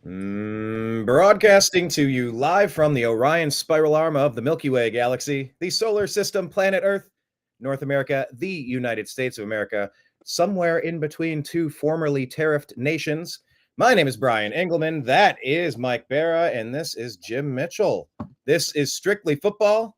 Broadcasting to you live from the Orion spiral arm of the Milky Way galaxy, the solar system, planet Earth, North America, the United States of America, somewhere in between two formerly tariffed nations. My name is Brian Engelman. That is Mike Bara, and this is Jim Mitchell. This is Strictly Football.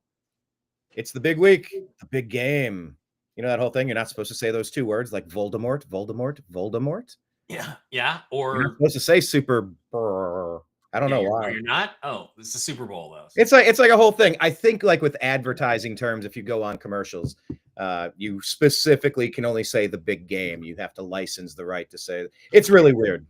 It's the big week, the big game. You know that whole thing? You're not supposed to say those two words like Voldemort, Voldemort, Voldemort. Yeah. You're not Or supposed to say super. I don't know why. you're not. Oh, it's the Super Bowl though. It's like a whole thing. I think like with advertising terms, if you go on commercials, you specifically can only say the big game. You have to license the right to say. It's really weird.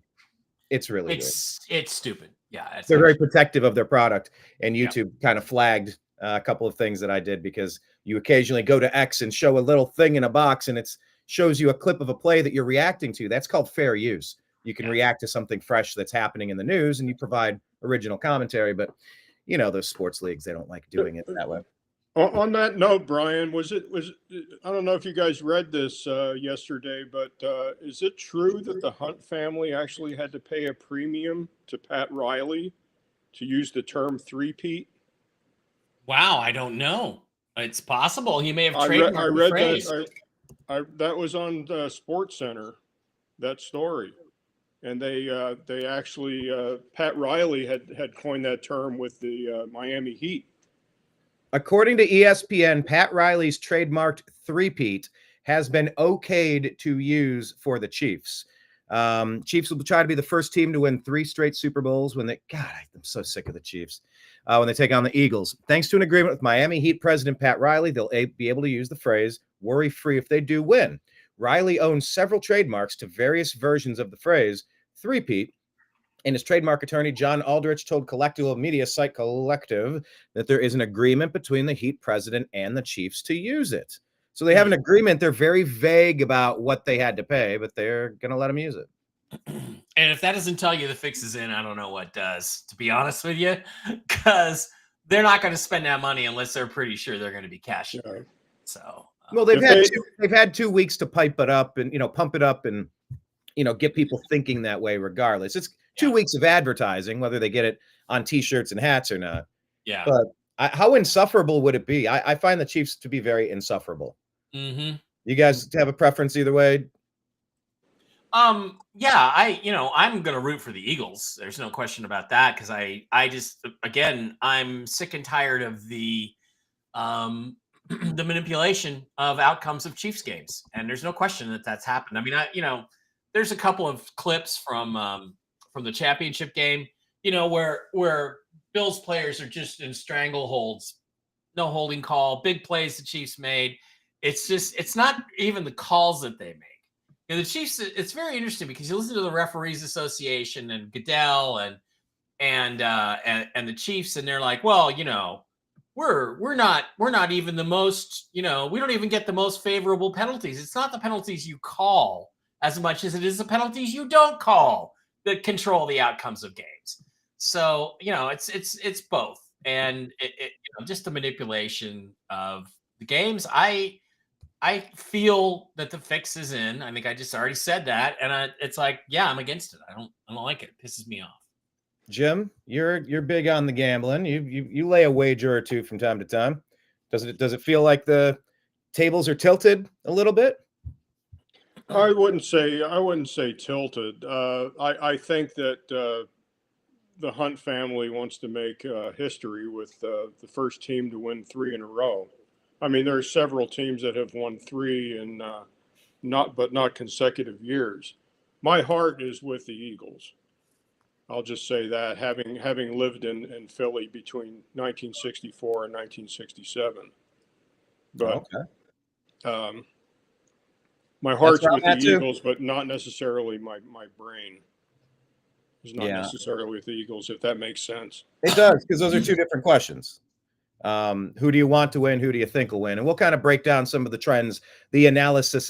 It's really weird. It's stupid. Yeah, They're very protective of their product, and YouTube kind of flagged a couple of things that I did because you occasionally go to X and show a little thing in a box, and it shows you a clip of a play that you're reacting to. That's called fair use. You can react to something fresh that's happening in the news, and you provide original commentary. But you know, those sports leagues, they don't like doing it that way. On that note, Brian, was I don't know if you guys read this yesterday, but is it true that the Hunt family actually had to pay a premium to Pat Riley to use the term three-peat? Wow, I don't know. It's possible he may have trademarked the phrase. That was on Sports Center, that story. And they actually, Pat Riley had coined that term with the Miami Heat. According to ESPN, Pat Riley's trademarked three-peat has been okayed to use for the Chiefs. Chiefs will try to be the first team to win 3 straight Super Bowls when I'm so sick of the Chiefs. When they take on the Eagles. Thanks to an agreement with Miami Heat president Pat Riley, they'll be able to use the phrase worry-free if they do win. Riley owns several trademarks to various versions of the phrase three-peat, and his trademark attorney, John Aldrich, told collectible media site Collective that there is an agreement between the Heat president and the Chiefs to use it. So they have an agreement. They're very vague about what they had to pay, but they're going to let them use it. And if that doesn't tell you the fix is in, I don't know what does, to be honest with you, because they're not going to spend that money unless they're pretty sure they're going to be cashing it. So, well, they've had 2 weeks to pipe it up and, pump it up and, get people thinking that way regardless. It's 2 weeks of advertising, whether they get it on T-shirts and hats or not. Yeah. But how insufferable would it be? I find the Chiefs to be very insufferable. Mm-hmm. You guys have a preference either way? Yeah, I'm going to root for the Eagles. There's no question about that. Cause I just, again, I'm sick and tired of the manipulation of outcomes of Chiefs games. And there's no question that that's happened. I mean, there's a couple of clips from the championship game, where Bills players are just in strangleholds, no holding call, big plays the Chiefs made. It's not even the calls that they make. The Chiefs, it's very interesting because you listen to the Referees Association and Goodell and the Chiefs, and they're like, well, we're not even the most, we don't even get the most favorable penalties. It's not the penalties you call as much as it is the penalties you don't call that control the outcomes of games. So, it's both. And just the manipulation of the games. I feel that the fix is in. I think I just already said that. And it's like, yeah, I'm against it. I don't like it. It pisses me off. Jim, you're big on the gambling. You lay a wager or two from time to time. Does it feel like the tables are tilted a little bit? I wouldn't say tilted. I think that the Hunt family wants to make history with the first team to win 3 in a row. I mean, there are several teams that have won 3 in not consecutive years. My heart is with the Eagles. I'll just say that, having lived in Philly between 1964 and 1967. But my heart's with the Eagles, but not necessarily my brain is not necessarily with the Eagles, if that makes sense. It does, because those are two different questions. Who do you want to win? Who do you think will win? And we'll kind of break down some of the trends, the analysis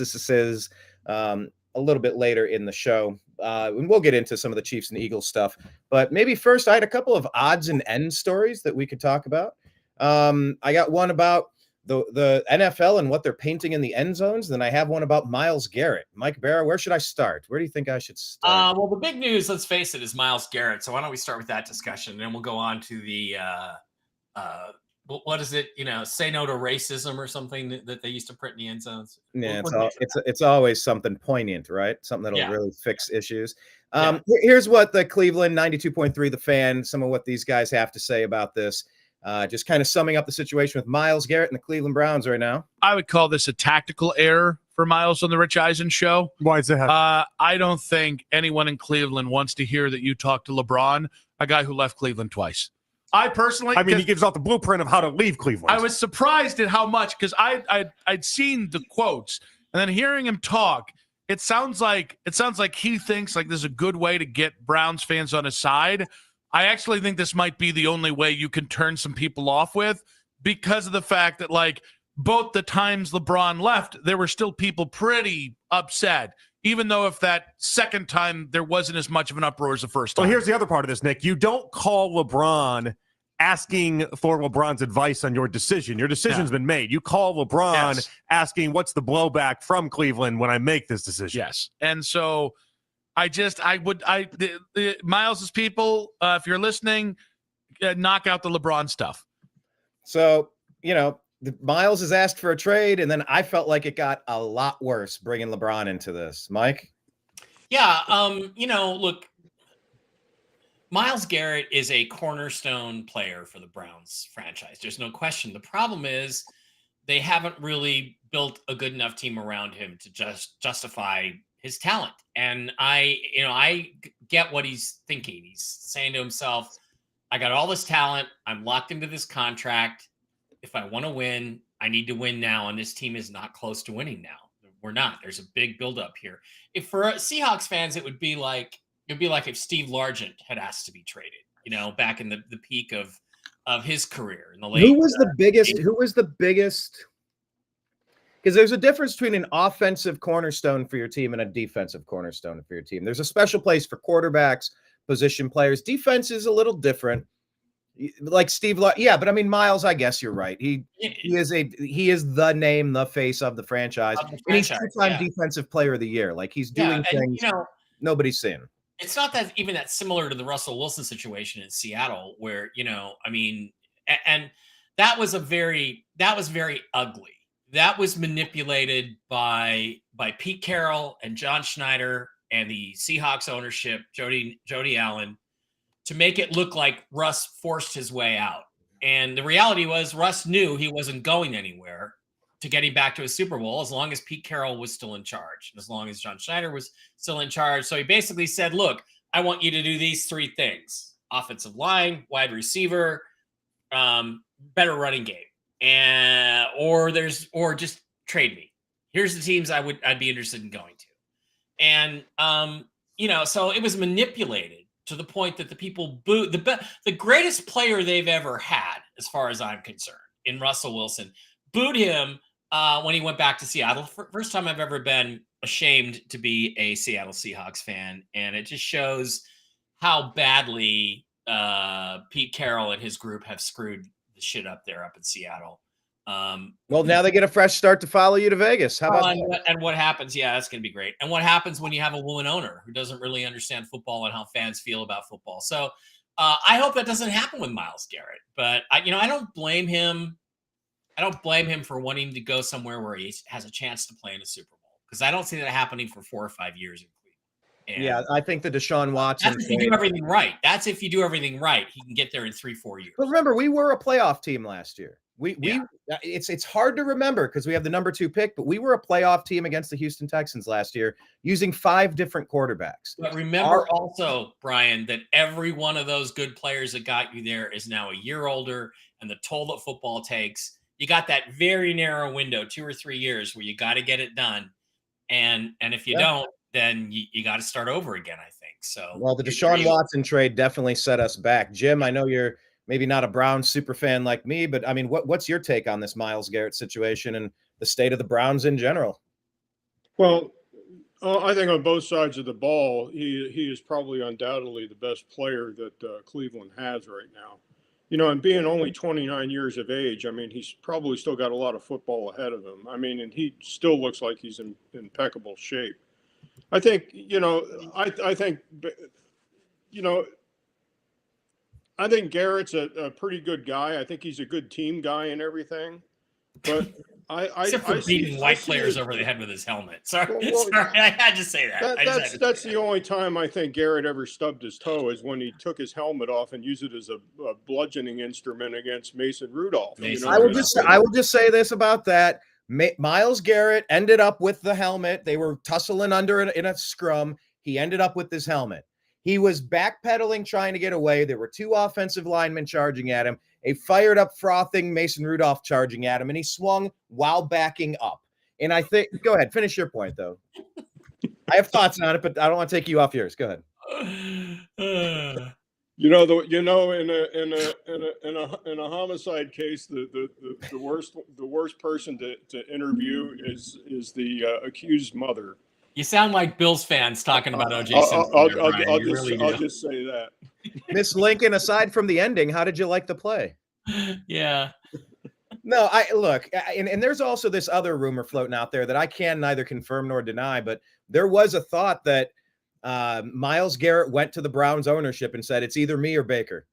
a little bit later in the show. And we'll get into some of the Chiefs and Eagles stuff. But maybe first, I had a couple of odds and ends stories that we could talk about. I got one about the NFL and what they're painting in the end zones, then I have one about Myles Garrett. Mike Bara, where should I start? Where do you think I should start? Well, the big news, let's face it, is Myles Garrett. So why don't we start with that discussion, and then we'll go on to the what is it? Say no to racism or something that they used to print in the end zones. Yeah, it's always something poignant, right? Something that'll really fix issues. Here's what the Cleveland 92.3, the Fan, some of what these guys have to say about this. Just kind of summing up the situation with Myles Garrett and the Cleveland Browns right now. I would call this a tactical error for Myles on the Rich Eisen show. Why is that? I don't think anyone in Cleveland wants to hear that you talk to LeBron, a guy who left Cleveland twice. I personally, I mean, he gives out the blueprint of how to leave Cleveland. I was surprised at how much, because I'd seen the quotes, and then hearing him talk, it sounds like he thinks like this is a good way to get Browns fans on his side. I actually think this might be the only way you can turn some people off with, because of the fact that, like, both the times LeBron left, there were still people pretty upset, even though if that second time there wasn't as much of an uproar as the first time. Well, here's the other part of this, Nick. You don't call LeBron asking for LeBron's advice on your decision. Your decision's been made. You call LeBron asking, what's the blowback from Cleveland when I make this decision? Yes. And so Miles's people, if you're listening, knock out the LeBron stuff. So, Myles has asked for a trade, and then I felt like it got a lot worse bringing LeBron into this. Mike? Yeah. Look, Myles Garrett is a cornerstone player for the Browns franchise. There's no question. The problem is they haven't really built a good enough team around him to just justify his talent. And I get what he's thinking. He's saying to himself, I got all this talent. I'm locked into this contract. If I want to win, I need to win now. And this team is not close to winning now. We're not. There's a big buildup here. If for Seahawks fans, it would be like if Steve Largent had asked to be traded, back in the peak of his career in the late. Who was the biggest? Because there's a difference between an offensive cornerstone for your team and a defensive cornerstone for your team. There's a special place for quarterbacks, position players. Defense is a little different. Like but I mean, Myles, I guess you're right. He is the name, the face of the franchise. And he's two-time defensive player of the year. Like, he's doing things nobody's seen. It's not that even that similar to the Russell Wilson situation in Seattle, where, and that was very ugly. That was manipulated by Pete Carroll and John Schneider and the Seahawks ownership, Jody Allen, to make it look like Russ forced his way out. And the reality was Russ knew he wasn't going anywhere to get him back to a Super Bowl as long as Pete Carroll was still in charge, and as long as John Schneider was still in charge. So he basically said, look, I want you to do these three things: offensive line, wide receiver, better running game, or just trade me. Here's the teams I'd be interested in going to. And, so it was manipulated to the point that the people booed the greatest player they've ever had, as far as I'm concerned, in Russell Wilson, booed him when he went back to Seattle. First time I've ever been ashamed to be a Seattle Seahawks fan. And it just shows how badly Pete Carroll and his group have screwed the shit up there up in Seattle. Well, now they get a fresh start to follow you to Vegas. How about that? And what happens? Yeah, that's going to be great. And what happens when you have a woman owner who doesn't really understand football and how fans feel about football? So I hope that doesn't happen with Myles Garrett. But I don't blame him. I don't blame him for wanting to go somewhere where he has a chance to play in a Super Bowl, because I don't see that happening for 4 or 5 years in Cleveland. And yeah, I think the Deshaun Watson. That's if you do everything right. That's if you do everything right. He can get there in 3-4 years. But remember, we were a playoff team last year. It's hard to remember because we have the number 2 pick, but we were a playoff team against the Houston Texans last year using 5 different quarterbacks. But remember also, Brian, that every one of those good players that got you there is now a year older, and the toll that football takes. You got that very narrow window, 2 or 3 years, where you got to get it done. And if you don't, then you got to start over again, I think. So, well, the Deshaun Watson trade definitely set us back. Jim, I know you're maybe not a Browns super fan like me, but I mean, what's your take on this Myles Garrett situation and the state of the Browns in general? Well, I think on both sides of the ball, he is probably undoubtedly the best player that Cleveland has right now. and being only 29 years of age, I mean, he's probably still got a lot of football ahead of him. I mean, and he still looks like he's in impeccable shape. I think, I think, I think Garrett's a pretty good guy. I think he's a good team guy and everything. But Except for beating white players over the head with his helmet. Sorry, I had to say that. That's the only time I think Garrett ever stubbed his toe is when he took his helmet off and used it as a bludgeoning instrument against Mason Rudolph. I will just say this about that. Myles Garrett ended up with the helmet. They were tussling under in a scrum. He ended up with his helmet. He was backpedaling, trying to get away. There were two offensive linemen charging at him, a fired up, frothing Mason Rudolph charging at him, and he swung while backing up. And I think, go ahead, finish your point, though. I have thoughts on it, but I don't want to take you off yours. Go ahead. In a homicide case, the worst person to interview is the accused's mother. You sound like Bills fans talking about O.J. Simpson. I'll just say that. Miss Lincoln, aside from the ending, how did you like the play? Yeah. No, and there's also this other rumor floating out there that I can neither confirm nor deny, but there was a thought that Myles Garrett went to the Browns ownership and said, it's either me or Baker.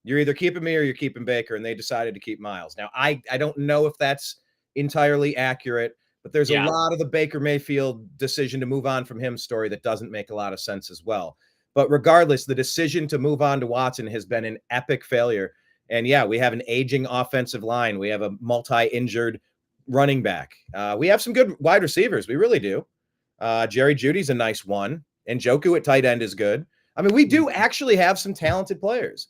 You're either keeping me or you're keeping Baker, and they decided to keep Myles. Now, I don't know if that's entirely accurate, but there's a lot of the Baker Mayfield decision to move on from him story that doesn't make a lot of sense as well. But regardless, the decision to move on to Watson has been an epic failure. And yeah, we have an aging offensive line. We have a multi-injured running back. We have some good wide receivers. We really do. Jerry Jeudy's a nice one. And Njoku at tight end is good. I mean, we do actually have some talented players.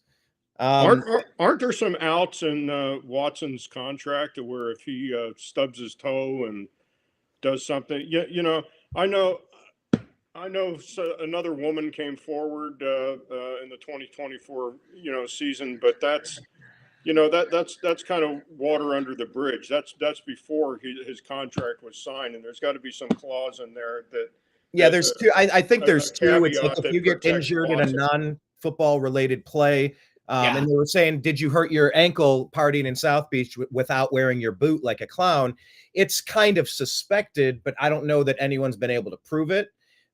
Aren't there some outs in Watson's contract where if he stubs his toe and does something? I know another woman came forward in the 2024 season, but that's kind of water under the bridge. That's before his contract was signed, and there's got to be some clause in there that. Yeah, there's two. I think there's two. It's like if you get injured in a non-football related play, and they were saying, did you hurt your ankle partying in South Beach without wearing your boot like a clown? It's kind of suspected, but I don't know that anyone's been able to prove it.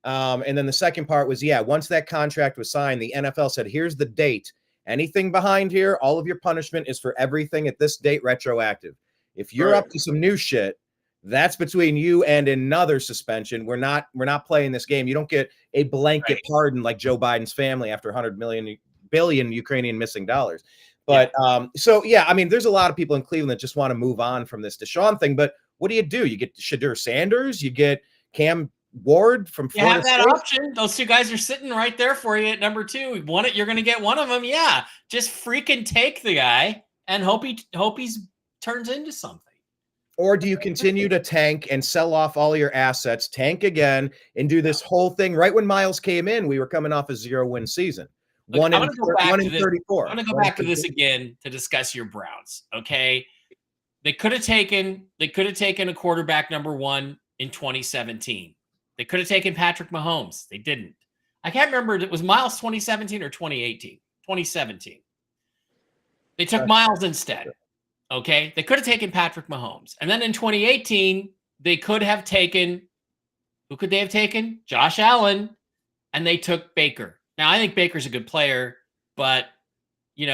And then the second part was, once that contract was signed, the NFL said, here's the date. Anything behind here, all of your punishment is for everything at this date retroactive. If you're up to some new shit, that's between you and another suspension. We're not playing this game. You don't get a blanket pardon like Joe Biden's family after 100 billion Ukrainian missing dollars. But I mean, there's a lot of people in Cleveland that just want to move on from this Deshaun thing. But what do? You get Shadur Sanders, you get Cam Ward from Florida State. You have that option. Those two guys are sitting right there for you at number 2. You're going to get one of them. Yeah, just freaking take the guy and hope he turns into something. Or do you continue to tank and sell off all your assets, tank again, and do this whole thing? Right when Myles came in, we were coming off a 0-win season. Look, 1 in 34. I'm going to go back to this again to discuss your Browns. Okay, they could have taken a quarterback number 1 in 2017. They could have taken Patrick Mahomes. They didn't. I can't remember. It was Myles 2017 or 2018. 2017. They took Myles instead. Okay, they could have taken Patrick Mahomes. And then in 2018, they could have taken, who could they have taken? Josh Allen, and they took Baker. Now, I think Baker's a good player, but, you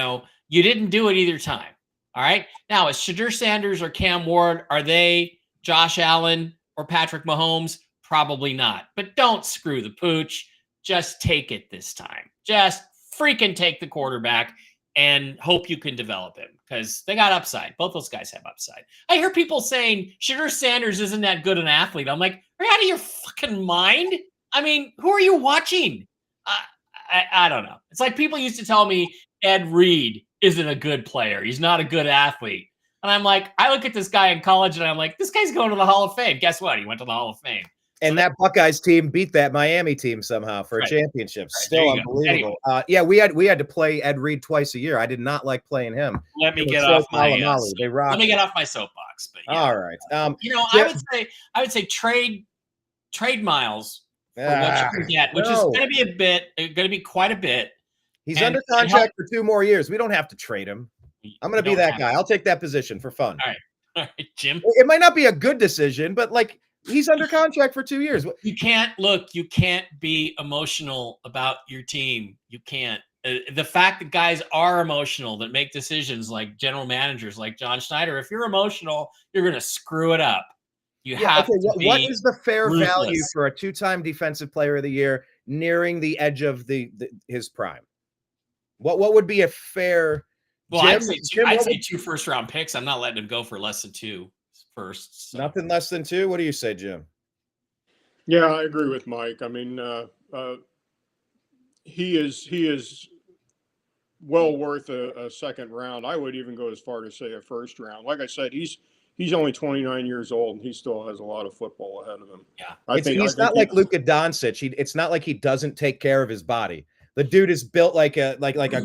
didn't do it either time. All right? Now, is Shadur Sanders or Cam Ward, are they Josh Allen or Patrick Mahomes? Probably not. But don't screw the pooch. Just take it this time. Just freaking take the quarterback and hope you can develop him because they got upside. Both those guys have upside. I hear people saying Shadur Sanders isn't that good an athlete. I'm like, are you out of your fucking mind? I mean, who are you watching? I don't know. It's like people used to tell me Ed Reed isn't a good player. He's not a good athlete. And I'm like, I look at this guy in college and I'm like, this guy's going to the Hall of Fame. Guess what? He went to the Hall of Fame. And that Buckeyes team beat that Miami team somehow for a championship. Still unbelievable. Anyway. We had to play Ed Reed twice a year. I did not like playing him. Let me get off my soapbox. But all right. I would say trade Myles for what you can get, which is going to be quite a bit. He's under contract for 2 more years. We don't have to trade him. I'm going to be that guy. I'll take that position for fun. All right, Jim. It might not be a good decision, but like he's under contract for 2 years. You can't be emotional about your team. You can't. The fact that guys are emotional that make decisions like general managers like John Schneider, if you're emotional, you're going to screw it up. You have to be what is the fair ruthless value for a 2-time defensive player of the year nearing the edge of his prime? What would be a fair? Well, I'd say 2 first-round picks. I'm not letting him go for less than 2 firsts. So. Nothing less than 2. What do you say, Jim? Yeah, I agree with Mike. I mean, he is well worth a second round. I would even go as far to say a first round. Like I said, he's only 29 years old and he still has a lot of football ahead of him. Yeah, he's not like Luka Doncic. It's not like he doesn't take care of his body. The dude is built like a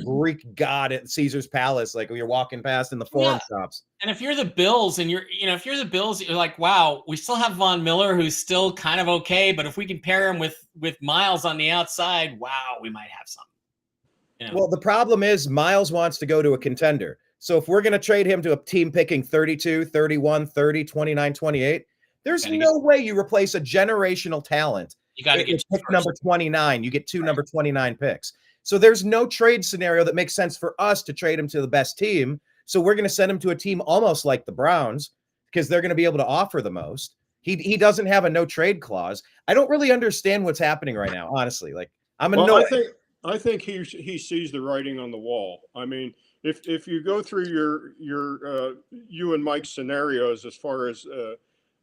Greek god at Caesar's palace, like when you're walking past in the forum shops. And if you're the Bills and you're like, wow, we still have Von Miller, who's still kind of okay, but if we can pair him with Miles on the outside, wow, we might have something. You know? Well, the problem is Miles wants to go to a contender. So if we're going to trade him to a team picking 32, 31, 30, 29, 28, there's no way you replace a generational talent. You got to get pick number 29. You get 2 number 29 picks. So there's no trade scenario that makes sense for us to trade him to the best team. So we're going to send him to a team almost like the Browns because they're going to be able to offer the most. He doesn't have a no trade clause. I don't really understand what's happening right now, honestly. Like I'm annoyed. I think he sees the writing on the wall. I mean, if you go through your you and Mike's scenarios as far as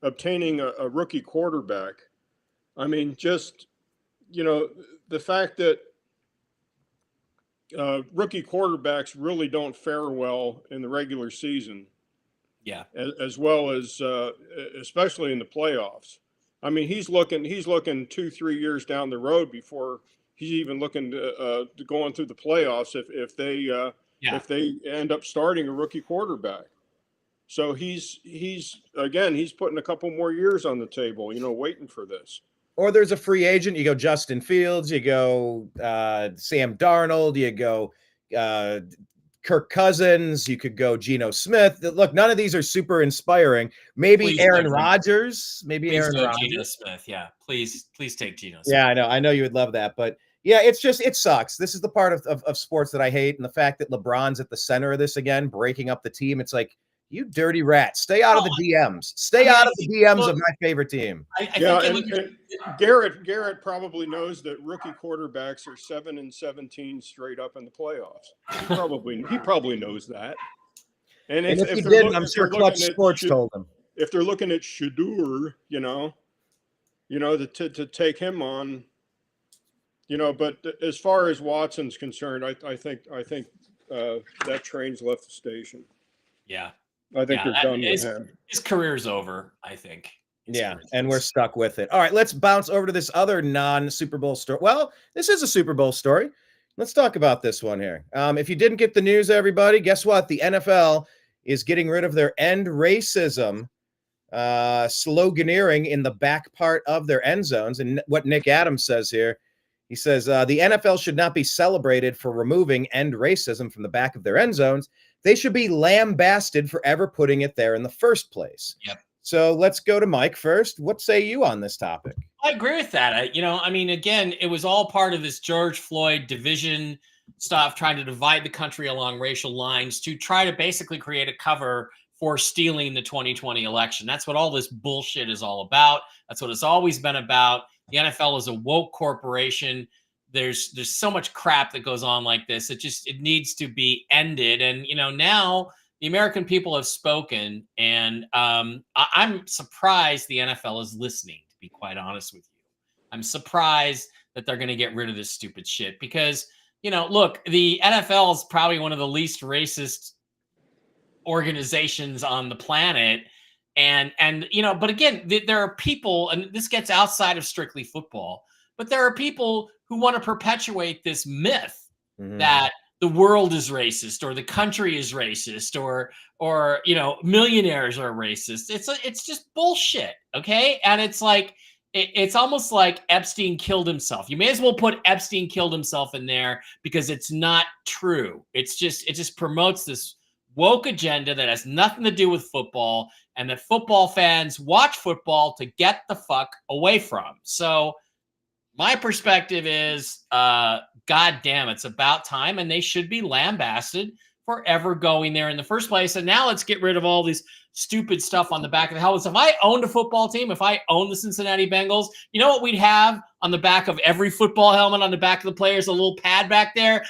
obtaining a rookie quarterback. I mean, just, the fact that rookie quarterbacks really don't fare well in the regular season. Yeah. As well as, especially in the playoffs. I mean, he's looking 2-3 years down the road before he's even looking to going through the playoffs if they end up starting a rookie quarterback. So he's putting a couple more years on the table, waiting for this. Or there's a free agent. You go Justin Fields, you go Sam Darnold, you go Kirk Cousins, you could go Geno Smith. Look, none of these are super inspiring. Maybe Aaron Rodgers. Geno Smith. Yeah, please take Geno Smith. Yeah, I know you would love that, but yeah, it sucks. This is the part of sports that I hate, and the fact that LeBron's at the center of this again, breaking up the team. It's like, you dirty rat. Stay out of the DMs. Stay out of the DMs of my favorite team. And Garrett probably knows that rookie quarterbacks are 7-17 straight up in the playoffs. He probably knows that. And if he didn't, I'm sure Clutch Sports told him. If they're looking at Shadur, to take him on, but as far as Watson's concerned, I think that train's left the station. Yeah. I think they're done with him. His career's over, I think. And we're stuck with it. All right, let's bounce over to this other non-Super Bowl story. Well, this is a Super Bowl story. Let's talk about this one here. If you didn't get the news, everybody, guess what? The NFL is getting rid of their end racism sloganeering in the back part of their end zones. And what Nick Adams says here, he says, the NFL should not be celebrated for removing end racism from the back of their end zones. They should be lambasted for ever putting it there in the first place. Yep. So let's go to Mike first. What say you on this topic? I agree with that. Again, it was all part of this George Floyd division stuff, trying to divide the country along racial lines to try to basically create a cover for stealing the 2020 election. That's what all this bullshit is all about. That's what it's always been about. The NFL is a woke corporation. There's so much crap that goes on like this. It needs to be ended. And, now the American people have spoken, and I'm surprised the NFL is listening, to be quite honest with you. I'm surprised that they're going to get rid of this stupid shit because, look, the NFL is probably one of the least racist organizations on the planet. And but again, there are people, and this gets outside of strictly football, but there are people who want to perpetuate this myth that the world is racist or the country is racist or millionaires are racist. It's just bullshit. Okay. And it's like, it's almost like Epstein killed himself. You may as well put Epstein killed himself in there because it's not true. It just promotes this woke agenda that has nothing to do with football, and that football fans watch football to get the fuck away from. So my perspective is, God damn, it's about time, and they should be lambasted for ever going there in the first place. And now let's get rid of all these stupid stuff on the back of the helmets. If I owned a football team, if I owned the Cincinnati Bengals, you know what we'd have on the back of every football helmet, on the back of the players, a little pad back there?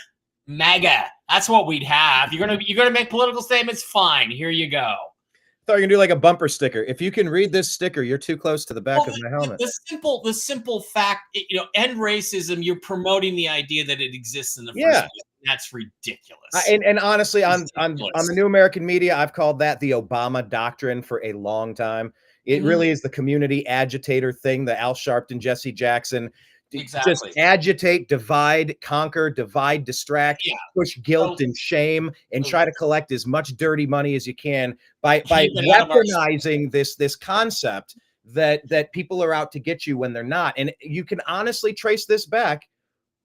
MAGA. That's what we'd have. You're gonna make political statements? Fine. Here you go. I thought you were gonna do like a bumper sticker. If you can read this sticker, you're too close to the back of my helmet. The simple fact, end racism. You're promoting the idea that it exists in the first place. That's ridiculous. And honestly, on the New American Media, I've called that the Obama doctrine for a long time. It really is the community agitator thing, the Al Sharpton, Jesse Jackson. Exactly. Just agitate, divide, conquer, divide, distract, push guilt and shame, and try to collect as much dirty money as you can by weaponizing this concept that people are out to get you when they're not. And you can honestly trace this back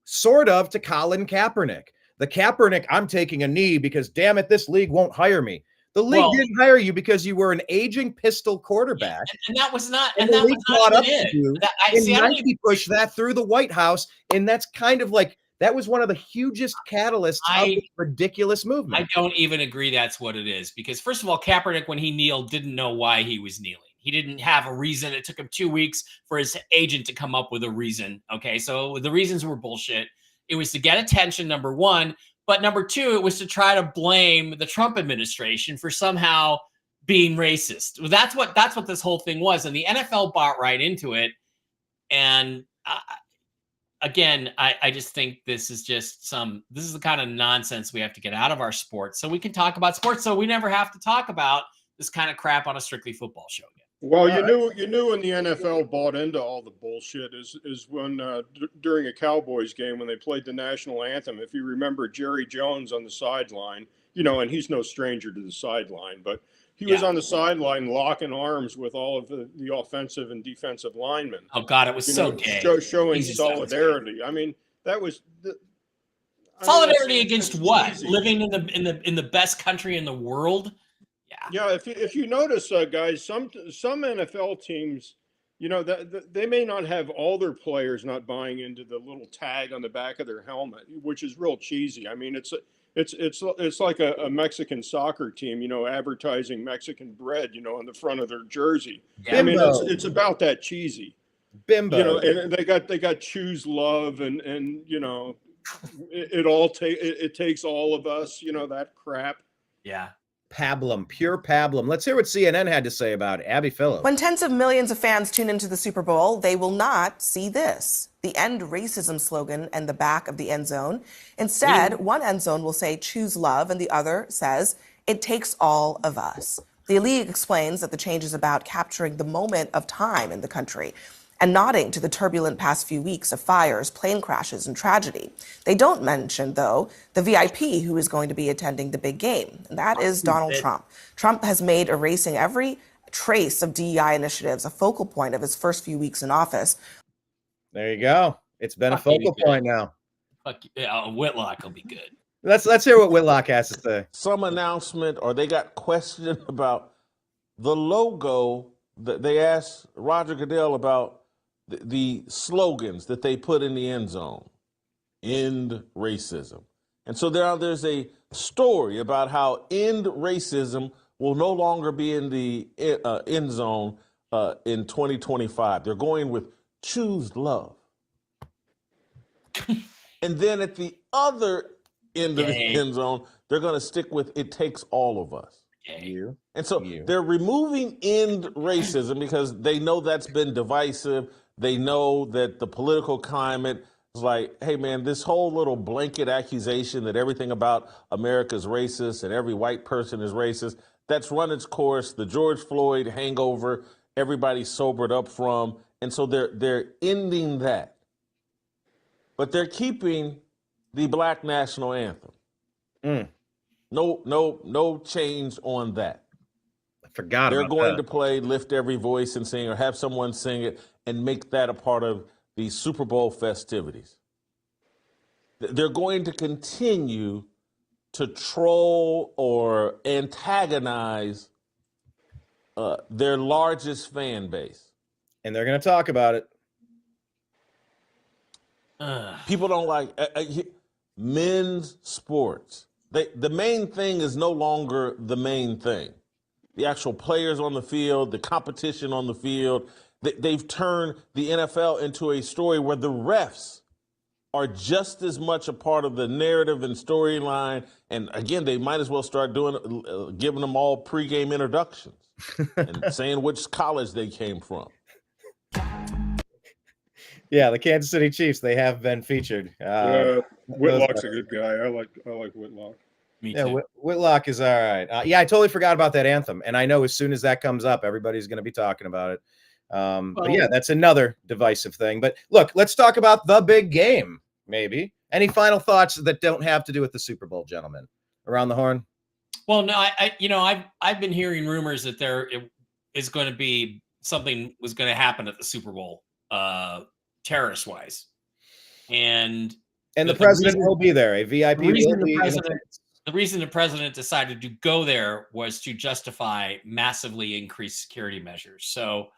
sort of to Colin Kaepernick. The Kaepernick, I'm taking a knee because, damn it, this league won't hire me. The league didn't hire you because you were an aging pistol quarterback. And that was not, and that was not up to you. Nike pushed that through the White House. And that's kind of like, that was one of the hugest catalysts of this ridiculous movement. I don't even agree that's what it is. Because first of all, Kaepernick, when he kneeled, didn't know why he was kneeling. He didn't have a reason. It took him 2 weeks for his agent to come up with a reason. Okay, so the reasons were bullshit. It was to get attention, number one. But number two, it was to try to blame the Trump administration for somehow being racist. That's what this whole thing was. And the NFL bought right into it. And again, I just think this is the kind of nonsense we have to get out of our sports so we can talk about sports, so we never have to talk about this kind of crap on a strictly football show again. Well, you knew when the NFL bought into all the bullshit is when during a Cowboys game when they played the national anthem. If you remember Jerry Jones on the sideline, and he's no stranger to the sideline, but he was on the sideline locking arms with all of the offensive and defensive linemen. Oh God, it was so gay. Showing solidarity. I mean, that was solidarity against what? Cheesy. Living in the best country in the world. Yeah, if you notice, guys, some NFL teams, they may not have all their players not buying into the little tag on the back of their helmet, which is real cheesy. I mean, it's like a Mexican soccer team, advertising Mexican bread, on the front of their jersey. Yeah. I mean, it's about that cheesy. Bimbo. And they got choose love and it takes all of us, that crap. Yeah. Pablum, pure pablum. Let's hear what CNN had to say about it. Abby Phillips. When tens of millions of fans tune into the Super Bowl, they will not see this, the End Racism slogan and the back of the end zone. Instead, one end zone will say choose love and the other says it takes all of us. The league explains that the change is about capturing the moment of time in the country and nodding to the turbulent past few weeks of fires, plane crashes, and tragedy. They don't mention, though, the VIP who is going to be attending the big game, and that is Donald Trump. Trump has made erasing every trace of DEI initiatives a focal point of his first few weeks in office. There you go. It's been a focal point now. Whitlock will be good. Let's hear what Whitlock has to say. Some announcement, or they got questioned about the logo. They asked Roger Goodell about the slogans that they put in the end zone. End racism. And so there's a story about how end racism will no longer be in the end zone in 2025. They're going with choose love. And then at the other end of the end zone, they're going to stick with it takes all of us. And so they're removing end racism because they know that's been divisive. They know that the political climate is like, hey, man, this whole little blanket accusation that everything about America is racist and every white person is racist, that's run its course. The George Floyd hangover, everybody's sobered up from. And so they're ending that. But they're keeping the Black National Anthem. No change on that. I forgot They're about going that. to play Lift Every Voice and Sing, or have someone sing it and make that a part of the Super Bowl festivities. They're going to continue to troll or antagonize their largest fan base. And they're going to talk about it. People don't like men's sports. The main thing is no longer the main thing. The actual players on the field, the competition on the field, they've turned the NFL into a story where the refs are just as much a part of the narrative and storyline. And again, they might as well start giving them all pregame introductions and saying which college they came from. Yeah, the Kansas City Chiefs, they have been featured. Whitlock's a good guy. I like Whitlock. Me too. Whitlock is all right. Yeah, I totally forgot about that anthem. And I know as soon as that comes up, everybody's going to be talking about it. But yeah, that's another divisive thing. But look, let's talk about the big game, maybe. Any final thoughts that don't have to do with the Super Bowl, gentlemen? Around the horn? Well, no, I've been hearing rumors that there is going to be something was going to happen at the Super Bowl, terrorist wise, and the president will be there. A VIP will be. The reason the president decided to go there was to justify massively increased security measures. So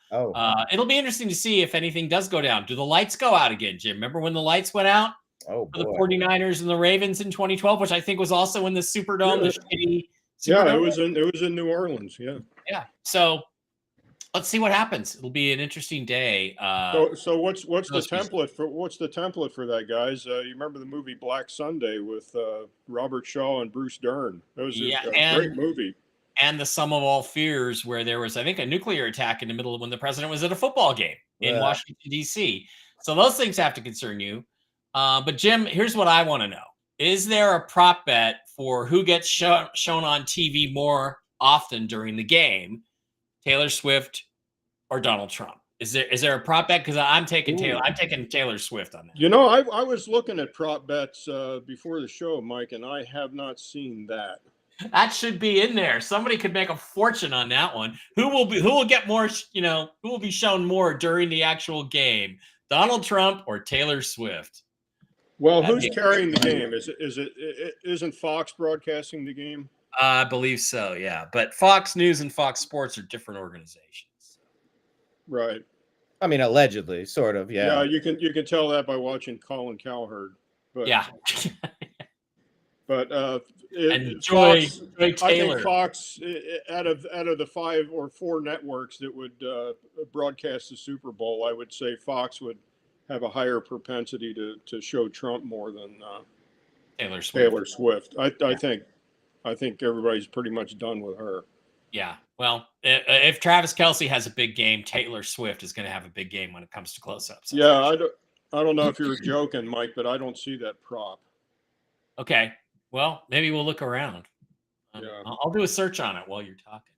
it'll be interesting to see if anything does go down. Do the lights go out again, Jim? Remember when the lights went out for the 49ers and the Ravens in 2012, which I think was also in the Superdome. Yeah, it was in New Orleans. Yeah. Yeah. So let's see what happens. It'll be an interesting day. So what's the template for that, guys? You remember the movie Black Sunday with Robert Shaw and Bruce Dern? That was a great movie. And the Sum of All Fears, where there was, I think, a nuclear attack in the middle of when the president was at a football game in Washington, D.C. So those things have to concern you. But Jim, here's what I want to know. Is there a prop bet for who gets shown on TV more often during the game? Taylor Swift or Donald Trump? Is there a prop bet? Because I'm taking Taylor Swift on that. You know, I was looking at prop bets before the show, Mike, and I have not seen that. That should be in there. Somebody could make a fortune on that one. Who will get more? Who will be shown more during the actual game? Donald Trump or Taylor Swift? Well, who's carrying the game? Isn't Fox broadcasting the game? I believe so, yeah. But Fox News and Fox Sports are different organizations. Right. I mean, allegedly, sort of, yeah. Yeah, you can tell that by watching Colin Cowherd. But, yeah. But Joy Taylor. I think Fox, out of the 5 or 4 networks that would broadcast the Super Bowl, I would say Fox would have a higher propensity to show Trump more than Taylor Swift. I think everybody's pretty much done with her. Yeah. Well, if Travis Kelce has a big game, Taylor Swift is going to have a big game when it comes to close-ups. Yeah, I don't know if you're joking, Mike, but I don't see that prop. Okay. Well, maybe we'll look around. Yeah. I'll do a search on it while you're talking.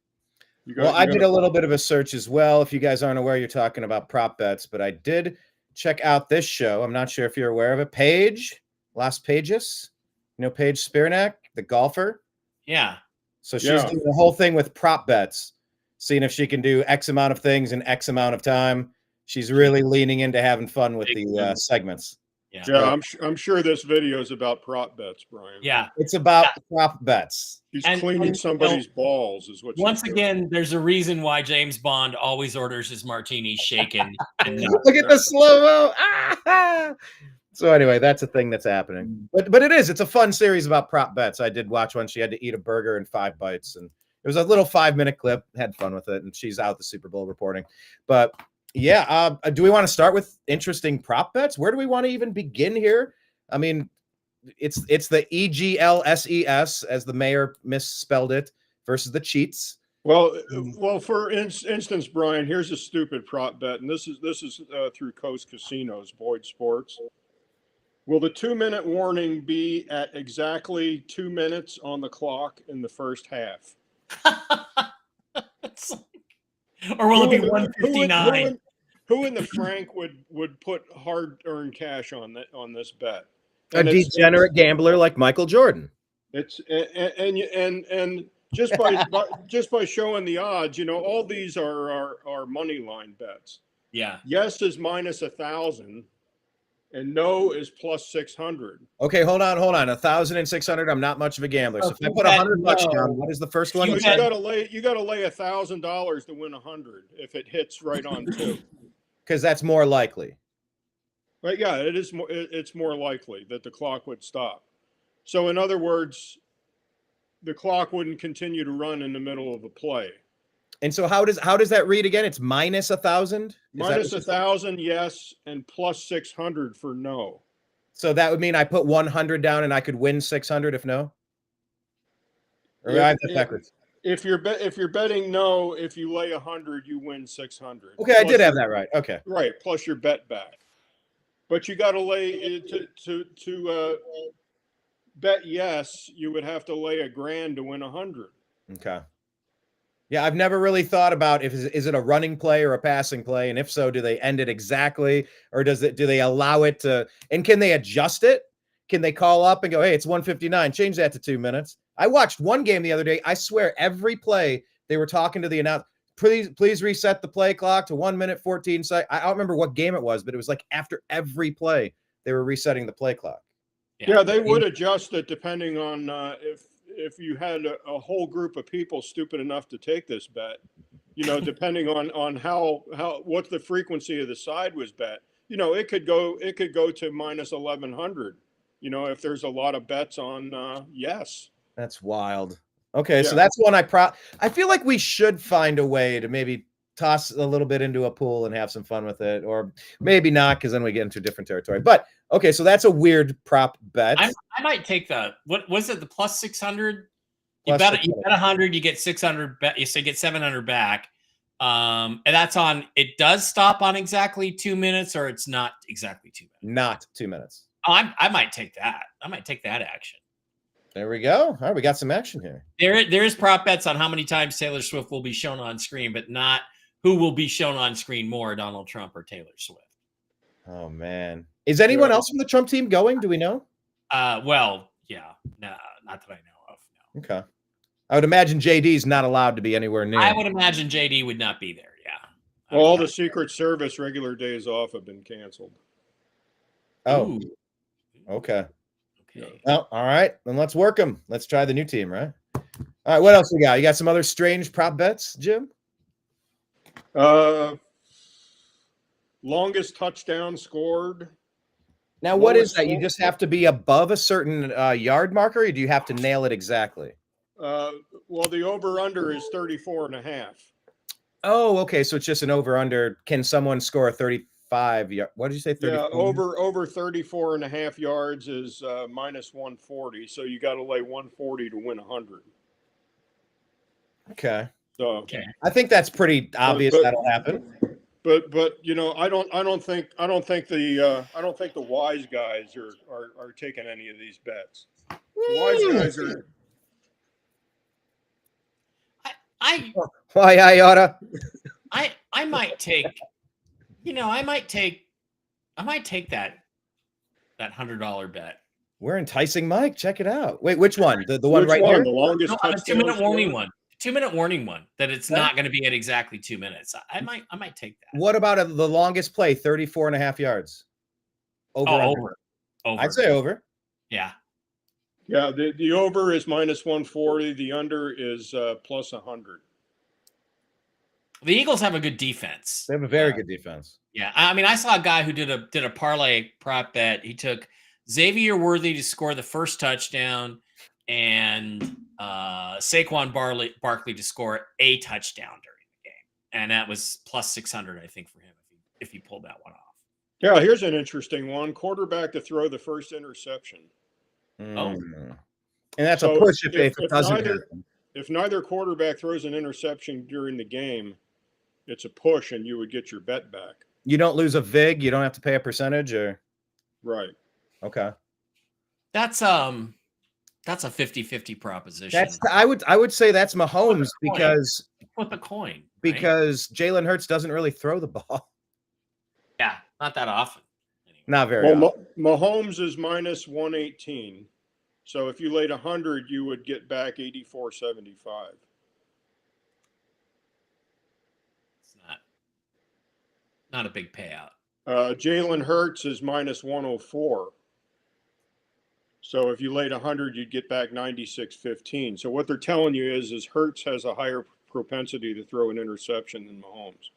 I did a little bit of a search as well. If you guys aren't aware, you're talking about prop bets, but I did check out this show. I'm not sure if you're aware of it. Paige, Las Pages, Paige Spiranac, the golfer. Yeah. So she's doing the whole thing with prop bets, seeing if she can do X amount of things in X amount of time. She's really leaning into having fun with the segments. Yeah, I'm sure this video is about prop bets, Brian. Yeah, it's about prop bets. She's cleaning somebody's balls, is what. Once again, there's a reason why James Bond always orders his martini shaken. Look at the slow-mo. Ah! So anyway, that's a thing that's happening. But it's a fun series about prop bets. I did watch one. She had to eat a burger in 5 bites, and it was a little 5-minute clip. Had fun with it, and she's out the Super Bowl reporting. But yeah, do we want to start with interesting prop bets? Where do we want to even begin here? I mean, it's the EGLSES, as the mayor misspelled it, versus the cheats. Well, for instance, Brian, here's a stupid prop bet, and this is through Coast Casinos, Boyd Sports. Will the 2-minute warning be at exactly 2 minutes on the clock in the first half? Or will it be 1:59? Who in the Frank would put hard-earned cash on this bet? A degenerate gambler like Michael Jordan. It's and just by showing the odds, all these are money line bets. Yeah. Yes is minus 1,000, and no is plus 600. Okay, hold on. 1,600. I'm not much of a gambler. So if I put $100 down, what is the first one? So you gotta lay $1,000 to win 100 if it hits right on 2. Because that's more likely. But yeah, it is more. It's more likely that the clock would stop. So in other words, the clock wouldn't continue to run in the middle of a play. And so how does that read again? It's minus 1,000. Minus 1,000, yes, and plus 600 for no. So that would mean I put 100 down and I could win 600 if no. Or if you're betting no, if you lay 100, you win 600. Okay, I did have that right. Okay, right, plus your bet back. But you got to lay to bet yes. You would have to lay $1,000 to win 100. Okay. Yeah, I've never really thought about is it a running play or a passing play, and if so, do they end it exactly, or do they allow it to? And can they adjust it? Can they call up and go, "Hey, it's 1:59, change that to 2 minutes"? I watched one game the other day. I swear, every play they were talking to the announcer. Please reset the play clock to 1 minute 14 seconds. I don't remember what game it was, but it was like after every play they were resetting the play clock. Yeah, they would adjust it depending on if you had a whole group of people stupid enough to take this bet, depending on how what the frequency of the side was bet, it could go to minus 1,100, if there's a lot of bets on yes. That's wild. Okay, so that's one I feel like we should find a way to maybe toss a little bit into a pool and have some fun with it, or maybe not, because then we get into different territory. But okay, so that's a weird prop bet. I might take what was it? The plus 600. You bet 100, you get 600. You say get 700 back, and that's on. It does stop on exactly 2 minutes, or it's not exactly 2 minutes. Not 2 minutes. Oh, I might take that. I might take that action. There we go. All right, we got some action here. There is prop bets on how many times Taylor Swift will be shown on screen, but not who will be shown on screen more, Donald Trump or Taylor Swift. Oh man, is anyone else from the Trump team going? Do we know? Well, yeah, no, not that I know of. No. Okay, I would imagine JD's not allowed to be anywhere near. I would imagine JD would not be there. Yeah. All the Secret Service regular days off have been canceled. Oh, Ooh. Okay. Okay. Oh, all right. Then let's work them. Let's try the new team, right? All right. What else we got? You got some other strange prop bets, Jim? Longest touchdown scored. Now, what is that? You just have to be above a certain yard marker, or do you have to nail it exactly? Well, the over-under is 34.5. Oh, okay. So it's just an over-under. Can someone score a 35? What did you say? 34? Yeah, over 34.5 yards is minus 140. So you got to lay 140 to win 100. Okay. So I think that's pretty obvious that'll happen. But I don't think the wise guys are taking any of these bets. The wise guys are. Why I oughta. I might take. I might take that $100 bet. We're enticing Mike. Check it out. Wait, which one? The one right one? here? The longest No, 2-minute warning one. 2-minute warning one that it's not going to be at exactly 2 minutes. I might take that. What about the longest play? 34.5 yards. Over. I'd say over. Yeah. Yeah. The over is minus 140. The under is plus 100. The Eagles have a good defense. They have a very good defense. Yeah, I mean, I saw a guy who did a parlay prop bet. He took Xavier Worthy to score the first touchdown and Saquon Barkley to score a touchdown during the game, and that was plus 600, I think, for him if he pulled that one off. Yeah, here's an interesting one: quarterback to throw the first interception. Oh, and that's a push if it doesn't happen. If neither quarterback throws an interception during the game, it's a push, and you would get your bet back. You don't lose a vig. You don't have to pay a percentage, or right. Okay. That's a 50-50 proposition. I would say that's Mahomes because flip a coin. Right? Because Jalen Hurts doesn't really throw the ball. Yeah, not that often. Anyway. Not very often. Mahomes is minus 118. So if you laid 100, you would get back 84.75. It's not a big payout. Jalen Hurts is minus 104. So if you laid 100, you'd get back 96.15. So what they're telling you is Hurts has a higher propensity to throw an interception than Mahomes.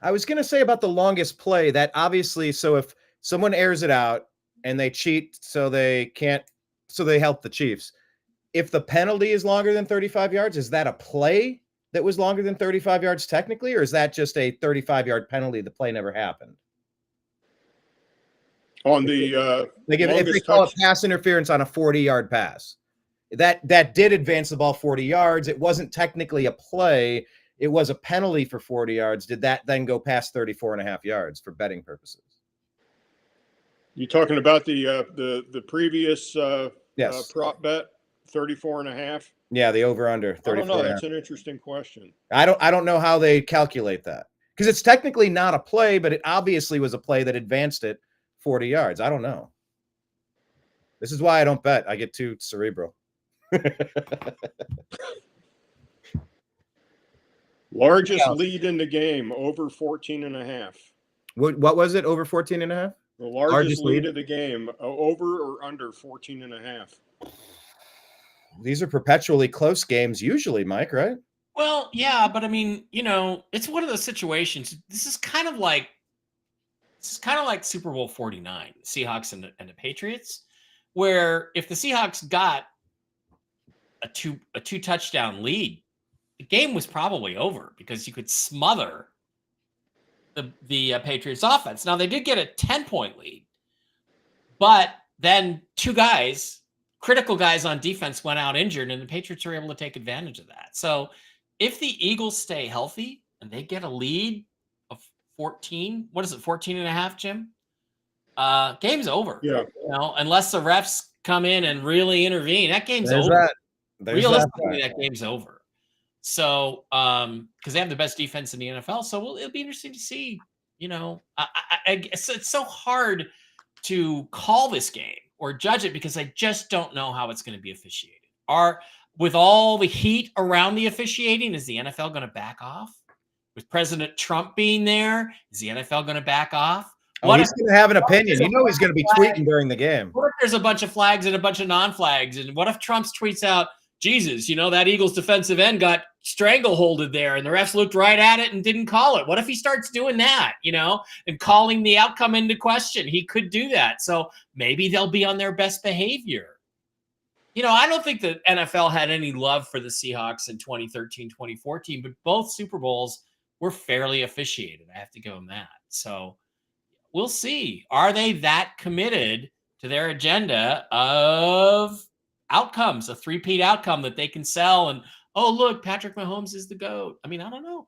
I was going to say about the longest play that obviously, so if someone airs it out and they cheat, so they help the Chiefs. If the penalty is longer than 35 yards, is that a play that was longer than 35 yards technically, or is that just a 35-yard penalty? The play never happened. On the if they call it pass interference on a 40-yard pass, that did advance the ball 40 yards. It wasn't technically a play. It was a penalty for 40 yards. Did that then go past 34.5 yards for betting purposes? You talking about the previous yes. Prop bet 34.5? Yeah, the over under 34. I don't know. That's an interesting question. I don't know how they calculate that, because it's technically not a play, but it obviously was a play that advanced it 40 yards. I don't know. This is why I don't bet. I get too cerebral. Largest lead in the game, over 14.5. What was it? Over 14.5? The largest lead of the game, over or under 14.5. These are perpetually close games usually, Mike, right? Well, yeah, but I mean, it's one of those situations. This is kind of like Super Bowl 49, Seahawks and the Patriots, where if the Seahawks got a two touchdown lead, the game was probably over because you could smother the Patriots offense. Now they did get a 10-point lead, but then two critical guys on defense went out injured, and the Patriots were able to take advantage of that. So if the Eagles stay healthy and they get a lead of 14, what is it, 14.5, Jim? Game's over. Yeah. Unless the refs come in and really intervene, that game's over. Realistically, that game's over. So, because they have the best defense in the NFL, so it'll be interesting to see. It's so hard to call this game or judge it because I just don't know how it's going to be officiated. With all the heat around the officiating, is the NFL going to back off? With President Trump being there, is the NFL going to back off? He's going to have an opinion. He's going to be tweeting during the game. What if there's a bunch of flags and a bunch of non-flags? And what if Trump tweets out, Jesus, that Eagles defensive end got strangleholded there and the refs looked right at it and didn't call it? What if he starts doing that, and calling the outcome into question? He could do that. So maybe they'll be on their best behavior. I don't think the NFL had any love for the Seahawks in 2013, 2014, but both Super Bowls were fairly officiated. I have to give them that. So we'll see. Are they that committed to their agenda of outcomes, a three-peat outcome that they can sell? And, oh, look, Patrick Mahomes is the GOAT. I mean, I don't know.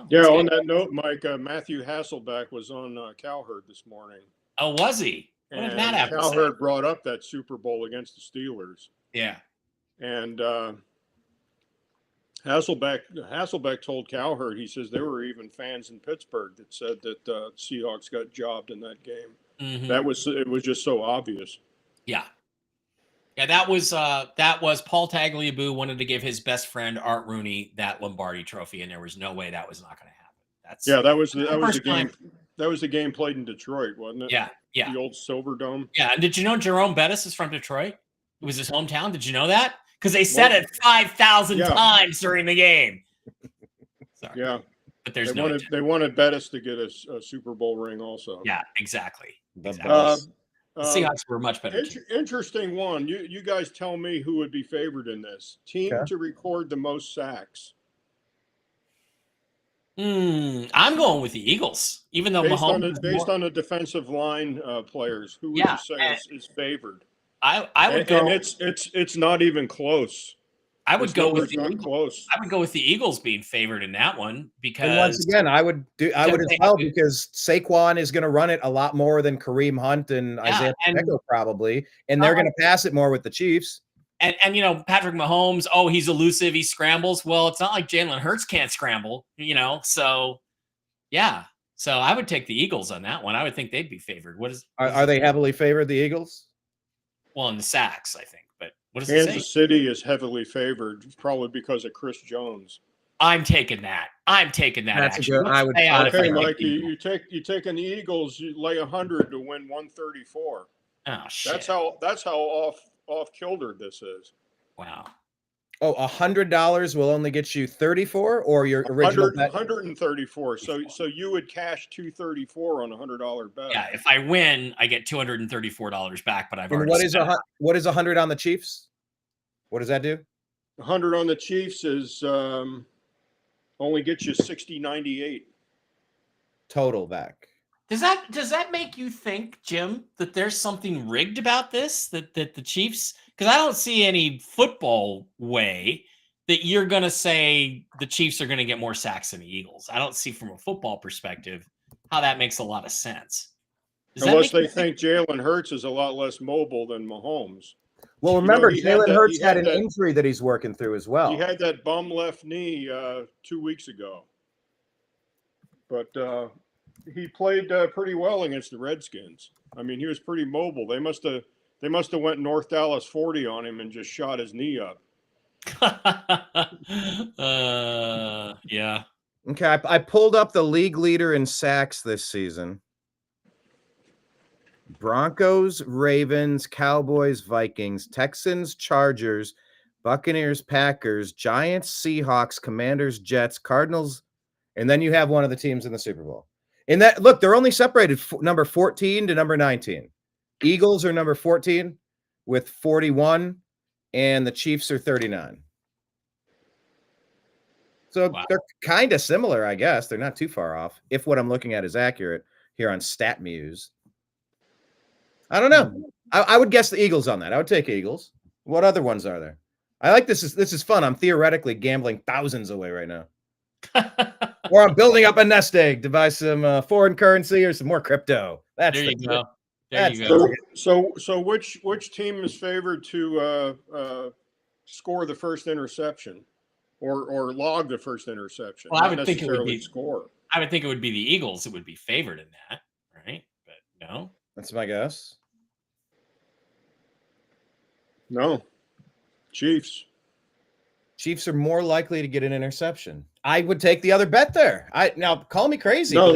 Yeah, on that note, Mike, Matthew Hasselbeck was on Cowherd this morning. Oh, was he? What did that happen? Cowherd brought up that Super Bowl against the Steelers. Yeah. And Hasselbeck told Cowherd, he says there were even fans in Pittsburgh that said that Seahawks got jobbed in that game. Mm-hmm. It was just so obvious. Yeah. Yeah, that was Paul Tagliabue wanted to give his best friend Art Rooney that Lombardi trophy, and there was no way that was not going to happen. That was the game. That was the game played in Detroit, wasn't it? Yeah. The old Silver Dome. Yeah, and did you know Jerome Bettis is from Detroit? It was his hometown. Did you know that? Because they said it 5,000 times during the game. Sorry. Yeah, but there's they wanted Bettis to get a Super Bowl ring also. Yeah, exactly. The Seahawks were much better. Interesting one. You guys tell me who would be favored in this team to record the most sacks. I'm going with the Eagles, even though Mahomes based on the defensive line players. Who would you say is favored? I would go. And it's not even close. I would go with the Eagles. Close. I would go with the Eagles being favored in that one because. And once again, I would as well because Saquon is going to run it a lot more than Kareem Hunt and Isaiah Pacheco probably, and they're going to pass it more with the Chiefs. And Patrick Mahomes, he's elusive, he scrambles. Well, it's not like Jalen Hurts can't scramble, So, yeah. So I would take the Eagles on that one. I would think they'd be favored. Are they heavily favored, the Eagles? Well, in the sacks, I think. But what does Kansas City is heavily favored, probably because of Chris Jones. I'm taking that. That's action. a good. I would. Okay, Mike, you take an Eagles. You lay 100 to win 134. Oh shit. That's how off kilter this is. Wow. Oh, $100 will only get you 34, or your original bet? 134. So you would cash 234 on a $100 bet. Yeah, if I win, I get $234 back. But I've already. What is 100 on the Chiefs? What does that do? 100 on the Chiefs is only gets you 60.98 total back. Does that make you think, Jim, that there's something rigged about this? That the Chiefs, because I don't see any football way that you're going to say the Chiefs are going to get more sacks than the Eagles. I don't see from a football perspective how that makes a lot of sense. Unless they think Jalen Hurts is a lot less mobile than Mahomes. Well, remember, Jalen Hurts had an injury that he's working through as well. He had that bum left knee 2 weeks ago. But he played pretty well against the Redskins. I mean, he was pretty mobile. They must have went North Dallas 40 on him and just shot his knee up. Yeah. Okay, I pulled up the league leader in sacks this season. Broncos, Ravens, Cowboys, Vikings, Texans, Chargers, Buccaneers, Packers, Giants, Seahawks, Commanders, Jets, Cardinals, and then you have one of the teams in the Super Bowl. In that, look, they're only separated number 14 to number 19. Eagles are number 14 with 41, and the Chiefs are 39. So they're kind of similar, I guess. They're not too far off, if what I'm looking at is accurate here on StatMuse. I don't know. I would guess the Eagles on that. I would take Eagles. What other ones are there? I like this. This is fun. I'm theoretically gambling thousands away right now. Or I'm building up a nest egg to buy some foreign currency or some more crypto. There you go. So which team is favored to score the first interception or log the first interception? Well, I would think it would be score. I would think it would be the Eagles that would be favored in that, right? But no. That's my guess. No. Chiefs. Chiefs are more likely to get an interception. I would take the other bet there. Now call me crazy. No.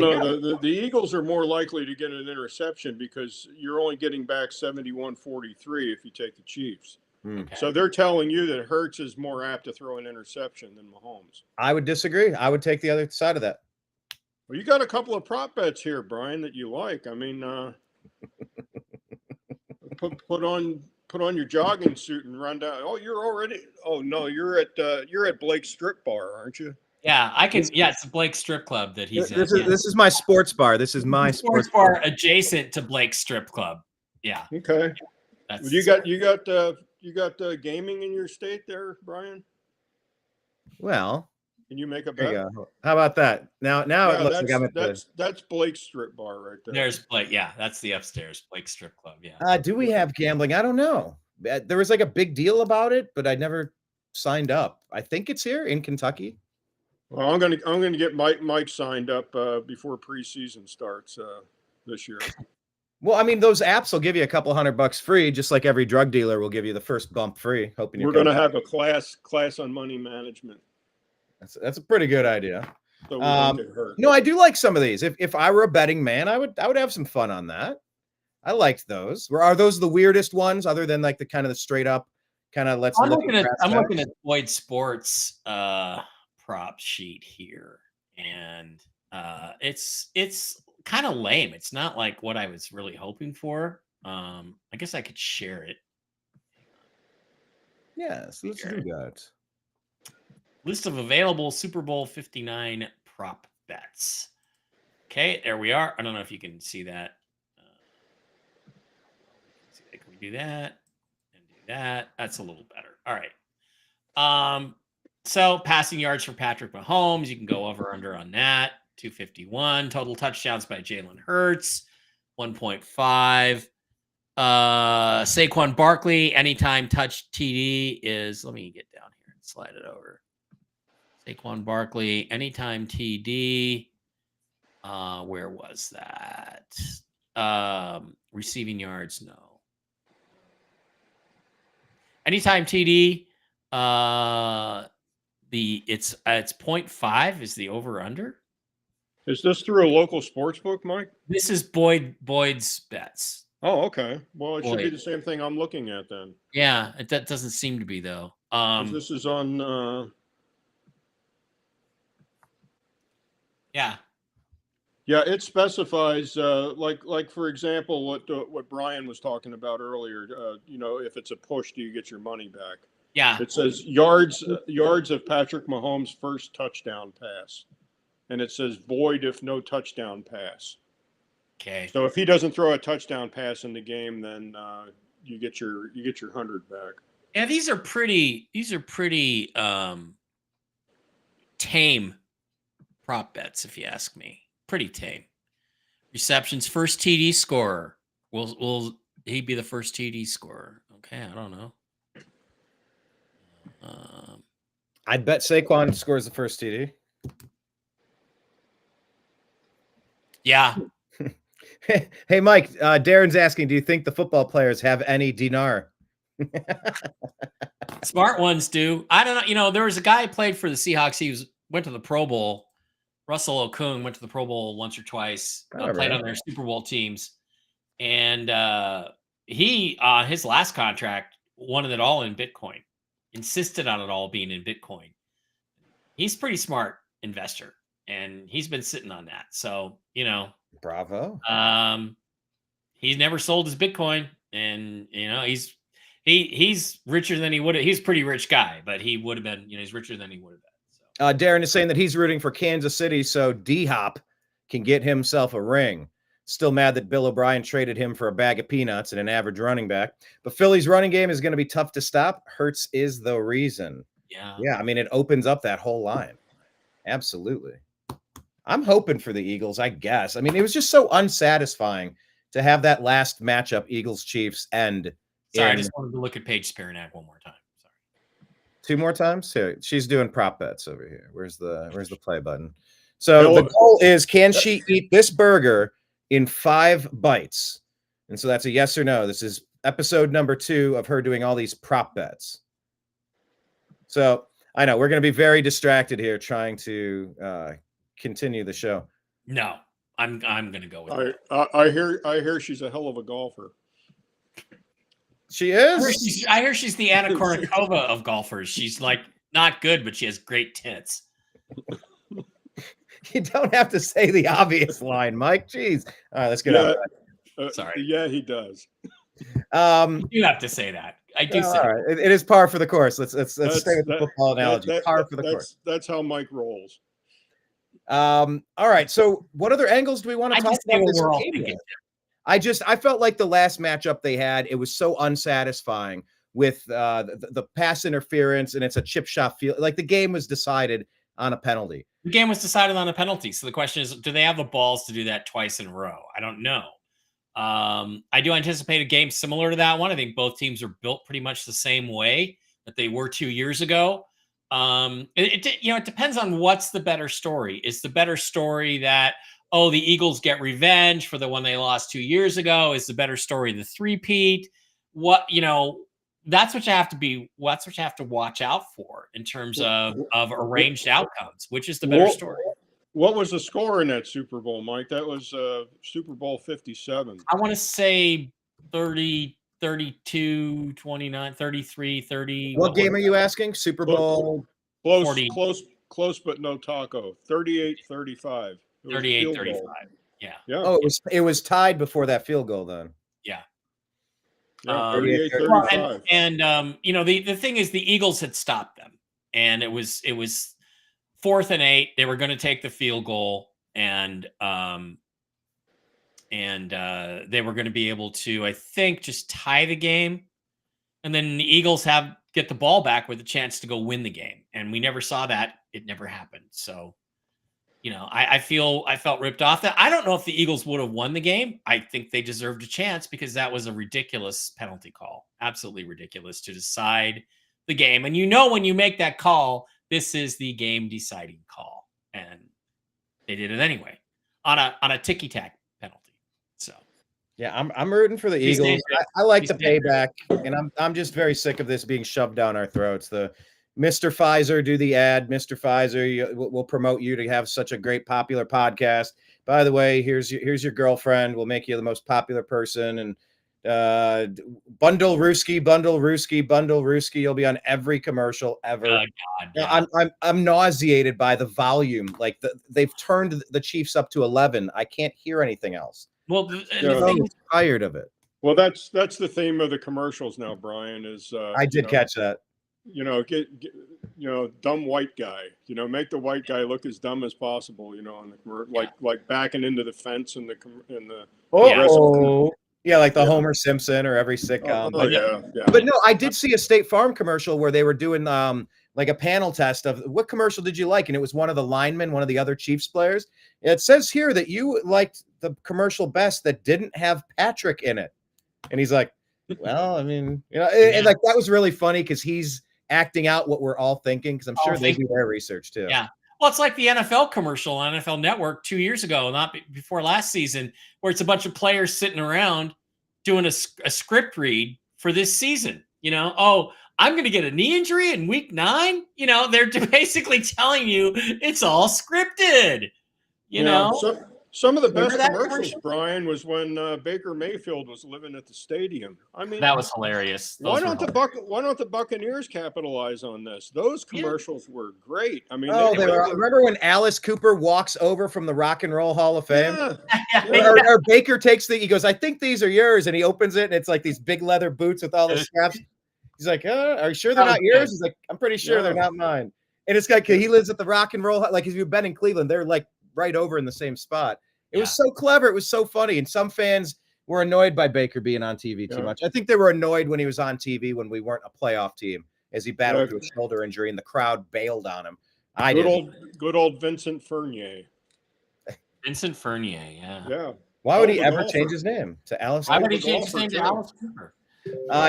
The Eagles are more likely to get an interception because you're only getting back 71-43 if you take the Chiefs. Okay. So they're telling you that Hurts is more apt to throw an interception than Mahomes. I would disagree. I would take the other side of that. Well, you got a couple of prop bets here, Brian, that you like. I mean, put on your jogging suit and run down. Oh, you're already. Oh no, you're at Blake's Strip Bar, aren't you? Yeah, I can. Yeah, it's the Blake Strip Club that he's this in. This is my sports bar. This is my sports bar adjacent to Blake's Strip Club. Yeah. Okay. You got gaming in your state there, Brian? Well, can you make a bet? How about that? Now it looks like I'm at that's Blake's Strip Bar right there. There's Blake. Yeah, that's the upstairs Blake Strip Club. Yeah. Do we have gambling? I don't know. There was like a big deal about it, but I never signed up. I think it's here in Kentucky. Well, I'm gonna get Mike signed up before preseason starts this year. Well, I mean, those apps will give you a couple $100 free, just like every drug dealer will give you the first bump free. Hoping we're going to have a class on money management. That's a pretty good idea. So we don't get hurt. No, I do like some of these. If I were a betting man, I would have some fun on that. I liked those. Are those the weirdest ones, other than like the kind of the straight up kind of let's? I'm looking at Boyd Sports prop sheet here, and it's kind of lame. It's not like what I was really hoping for. I guess I could share it. Yes, let's do that. List of available Super Bowl 59 prop bets. Okay, there we are. I don't know if you can see that. Can we do that and do that? That's a little better. All right. So passing yards for Patrick Mahomes, you can go over under on that. 251 total touchdowns by Jalen Hurts, 1.5. Saquon Barkley, anytime touch TD is, let me get down here and slide it over. Saquon Barkley, anytime TD. Where was that? Receiving yards, no. Anytime TD, it's 0.5 is the over under. Is this through a local sports book, Mike? This is Boyd's bets. Oh, okay. Well, it should be Boyd. the same thing I'm looking at then. Yeah, that doesn't seem to be though. 'Cause this is on. Yeah. Yeah, it specifies, like for example, what Brian was talking about earlier. If it's a push, do you get your money back? Yeah. It says yards of Patrick Mahomes' first touchdown pass, and it says void if no touchdown pass. Okay. So if he doesn't throw a touchdown pass in the game, then you get your 100 back. Yeah, these are pretty tame prop bets, if you ask me. Pretty tame. Receptions, first TD scorer. Will he be the first TD scorer? Okay, I don't know. I'd bet Saquon scores the first TD. Yeah. Hey, Mike, Darren's asking, do you think the football players have any dinar? Smart ones do. I don't know. There was a guy who played for the Seahawks. He went to the Pro Bowl. Russell Okung went to the Pro Bowl once or twice. Played on their Super Bowl teams. And he, his last contract, wanted it all in Bitcoin. Insisted on it all being in Bitcoin. He's a pretty smart investor. And he's been sitting on that. So, Bravo. He's never sold his Bitcoin, and he's richer than he would have. He's a pretty rich guy, but he would have been, he's richer than he would have been. So. Darren is saying that he's rooting for Kansas City so D-Hop can get himself a ring. Still mad that Bill O'Brien traded him for a bag of peanuts and an average running back. But Philly's running game is going to be tough to stop. Hurts is the reason. Yeah. I mean, it opens up that whole line. Absolutely. I'm hoping for the Eagles, I guess. I mean, it was just so unsatisfying to have that last matchup, Eagles-Chiefs, end. Sorry, I just wanted to look at Paige Spiranak one more time. Sorry. 2 more times? Here, she's doing prop bets over here. Where's the play button? So the goal is, can she eat this burger in 5 bites? And so that's a yes or no. This is episode number 2 of her doing all these prop bets. So I know we're going to be very distracted here trying to continue the show. No, I'm going to go with I hear she's a hell of a golfer. She is. I hear she's the Anna Kournikova of golfers. She's like not good, but she has great tits. You don't have to say the obvious line, Mike. Jeez. All right, let's get out. Sorry. Yeah, he does. You have to say that. I do say. All right. It is par for the course. Let's stay with the football analogy. Par for the course. That's how Mike rolls. All right. So what other angles do we want to talk about this game? I felt like the last matchup they had, it was so unsatisfying with the pass interference, and it's a chip shot field. Like the game was decided on a penalty. The game was decided on a penalty. So the question is, do they have the balls to do that twice in a row? I don't know. I do anticipate a game similar to that one. I think both teams are built pretty much the same way that they were 2 years ago. It depends on what's the better story. Is the better story that, the Eagles get revenge for the one they lost 2 years ago? Is the better story the three-peat? That's what you have to watch out for in terms of arranged outcomes. Which is the better story? What was the score in that Super Bowl, Mike? That was Super Bowl 57. I want to say 30, 32, 29, 33, 30. What game are you asking? Super Bowl? Close, but no taco. 38-35. 38-35. Yeah. Oh, it was tied before that field goal then. Yeah. 38-35. The thing is, the Eagles had stopped them, and it was 4th and 8. They were going to take the field goal, and they were going to be able to, I think, just tie the game, and then the Eagles get the ball back with a chance to go win the game, and we never saw that. It never happened. So, I felt ripped off. That I don't know if the Eagles would have won the game. I think they deserved a chance because that was a ridiculous penalty call, absolutely ridiculous to decide the game. And when you make that call, this is the game deciding call, and they did it anyway on a ticky-tack penalty. So, yeah, I'm rooting for the Eagles. I like the payback, and I'm just very sick of this being shoved down our throats. The Mr. Pfizer, do the ad. Mr. Pfizer, we'll promote you to have such a great popular podcast. By the way, here's your girlfriend. We'll make you the most popular person. And bundle Ruski. You'll be on every commercial ever. God, yeah. I'm nauseated by the volume. Like they've turned the Chiefs up to 11. I can't hear anything else. Well, I'm tired of it. Well, that's the theme of the commercials now, Brian. Is I did catch that. Get dumb white guy. Make the white guy look as dumb as possible. On the commercial, like backing into the fence in the. Yeah, like the Homer Simpson or every sitcom. But no, I did see a State Farm commercial where they were doing like a panel test of what commercial did you like, and it was one of the linemen, one of the other Chiefs players. It says here that you liked the commercial best that didn't have Patrick in it, and he's like, well, I mean, and like that was really funny because he's acting out what we're all thinking, because I'm sure they do their research too. Yeah. Well, it's like the NFL commercial on NFL Network 2 years ago, not before last season, where it's a bunch of players sitting around doing a script read for this season. Oh, I'm going to get a knee injury in week 9. They're basically telling you it's all scripted. So some of the best commercials, Brian, was when Baker Mayfield was living at the stadium. I mean, that was hilarious. Why don't the Buccaneers capitalize on this? Those commercials were great. I mean, remember when Alice Cooper walks over from the Rock and Roll Hall of Fame? Or Baker takes he goes, I think these are yours, and he opens it, and it's like these big leather boots with all the straps. He's like, are you sure they're not yours? He's like, I'm pretty sure they're not mine. And it's like he lives at the Rock and Roll, like if you've been in Cleveland, they're like right over in the same spot. It was so clever. It was so funny. And some fans were annoyed by Baker being on TV too much. I think they were annoyed when he was on TV when we weren't a playoff team, as he battled through a shoulder injury and the crowd bailed on him. Good old Vincent Fournier. Vincent Fournier, yeah. Why would he ever change his name to Alice? Why would he change his name to Alice Cooper?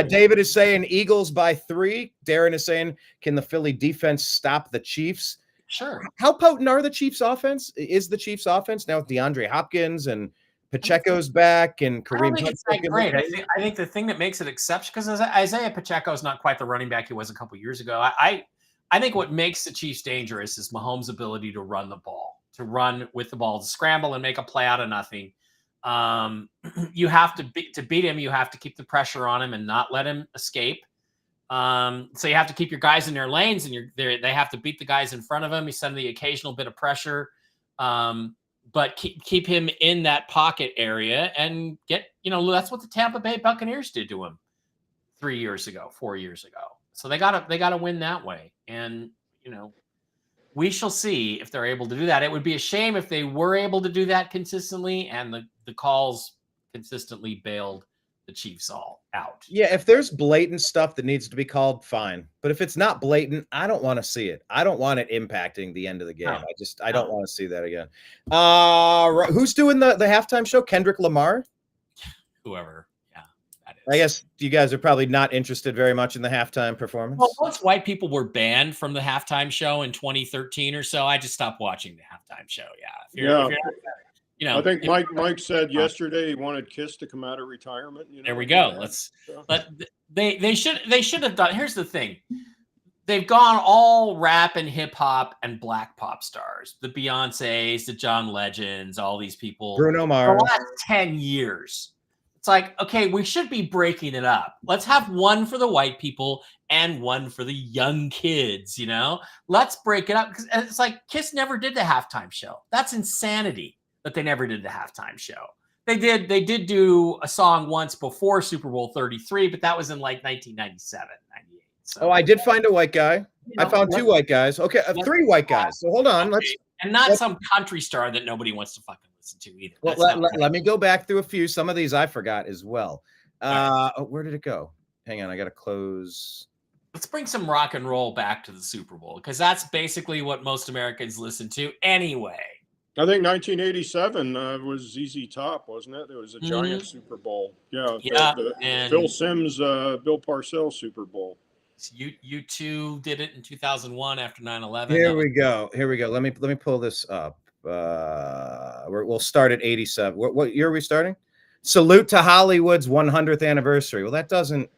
David is saying Eagles by 3. Darren is saying, can the Philly defense stop the Chiefs? Sure. How potent are the Chiefs' offense? Is the Chiefs' offense now with DeAndre Hopkins and Pacheco's back and Kareem? I don't think it's that great. I think the thing that makes it exceptional, because Isaiah Pacheco is not quite the running back he was a couple years ago. I think what makes the Chiefs dangerous is Mahomes' ability to run the ball, to run with the ball, to scramble and make a play out of nothing. You have to beat him. You have to keep the pressure on him and not let him escape. So you have to keep your guys in their lanes, and they have to beat the guys in front of them. You send the occasional bit of pressure, but keep him in that pocket area and that's what the Tampa Bay Buccaneers did to him 4 years ago. So they gotta win that way. And we shall see if they're able to do that. It would be a shame if they were able to do that consistently and the calls consistently bailed the Chiefs all out. Yeah, if there's blatant stuff that needs to be called, fine. But if it's not blatant, I don't want to see it. I don't want it impacting the end of the game. No. I don't want to see that again. Who's doing the halftime show? Kendrick Lamar? Whoever. Yeah, that is. I guess you guys are probably not interested very much in the halftime performance. Well, once white people were banned from the halftime show in 2013 or so, I just stopped watching the halftime show. Yeah. I think Mike said yesterday he wanted Kiss to come out of retirement. There we go. They should have done. Here's the thing. They've gone all rap and hip hop and black pop stars, the Beyoncés, the John Legends, all these people. Bruno Mars. For the last 10 years. It's like, okay, we should be breaking it up. Let's have one for the white people and one for the young kids, Let's break it up. Because it's like Kiss never did the halftime show. That's insanity. But they never did the halftime show. They did do a song once before Super Bowl 33, but that was in like 1997, 98. So, I did find a white guy. I found 2 white guys. Okay, 3 white guys. So hold on. Let's some country star that nobody wants to fucking listen to either. Well, let me go back through a few. Some of these I forgot as well. Where did it go? Hang on, I got to close. Let's bring some rock and roll back to the Super Bowl, because that's basically what most Americans listen to anyway. I think 1987 was ZZ Top, wasn't it? There was a giant Super Bowl. And Phil Simms, Bill Parcells Super Bowl. U2 did it in 2001 after 9/11. Here we go. Let me pull this up. We'll start at 87. What year are we starting? Salute to Hollywood's 100th anniversary. Well, that doesn't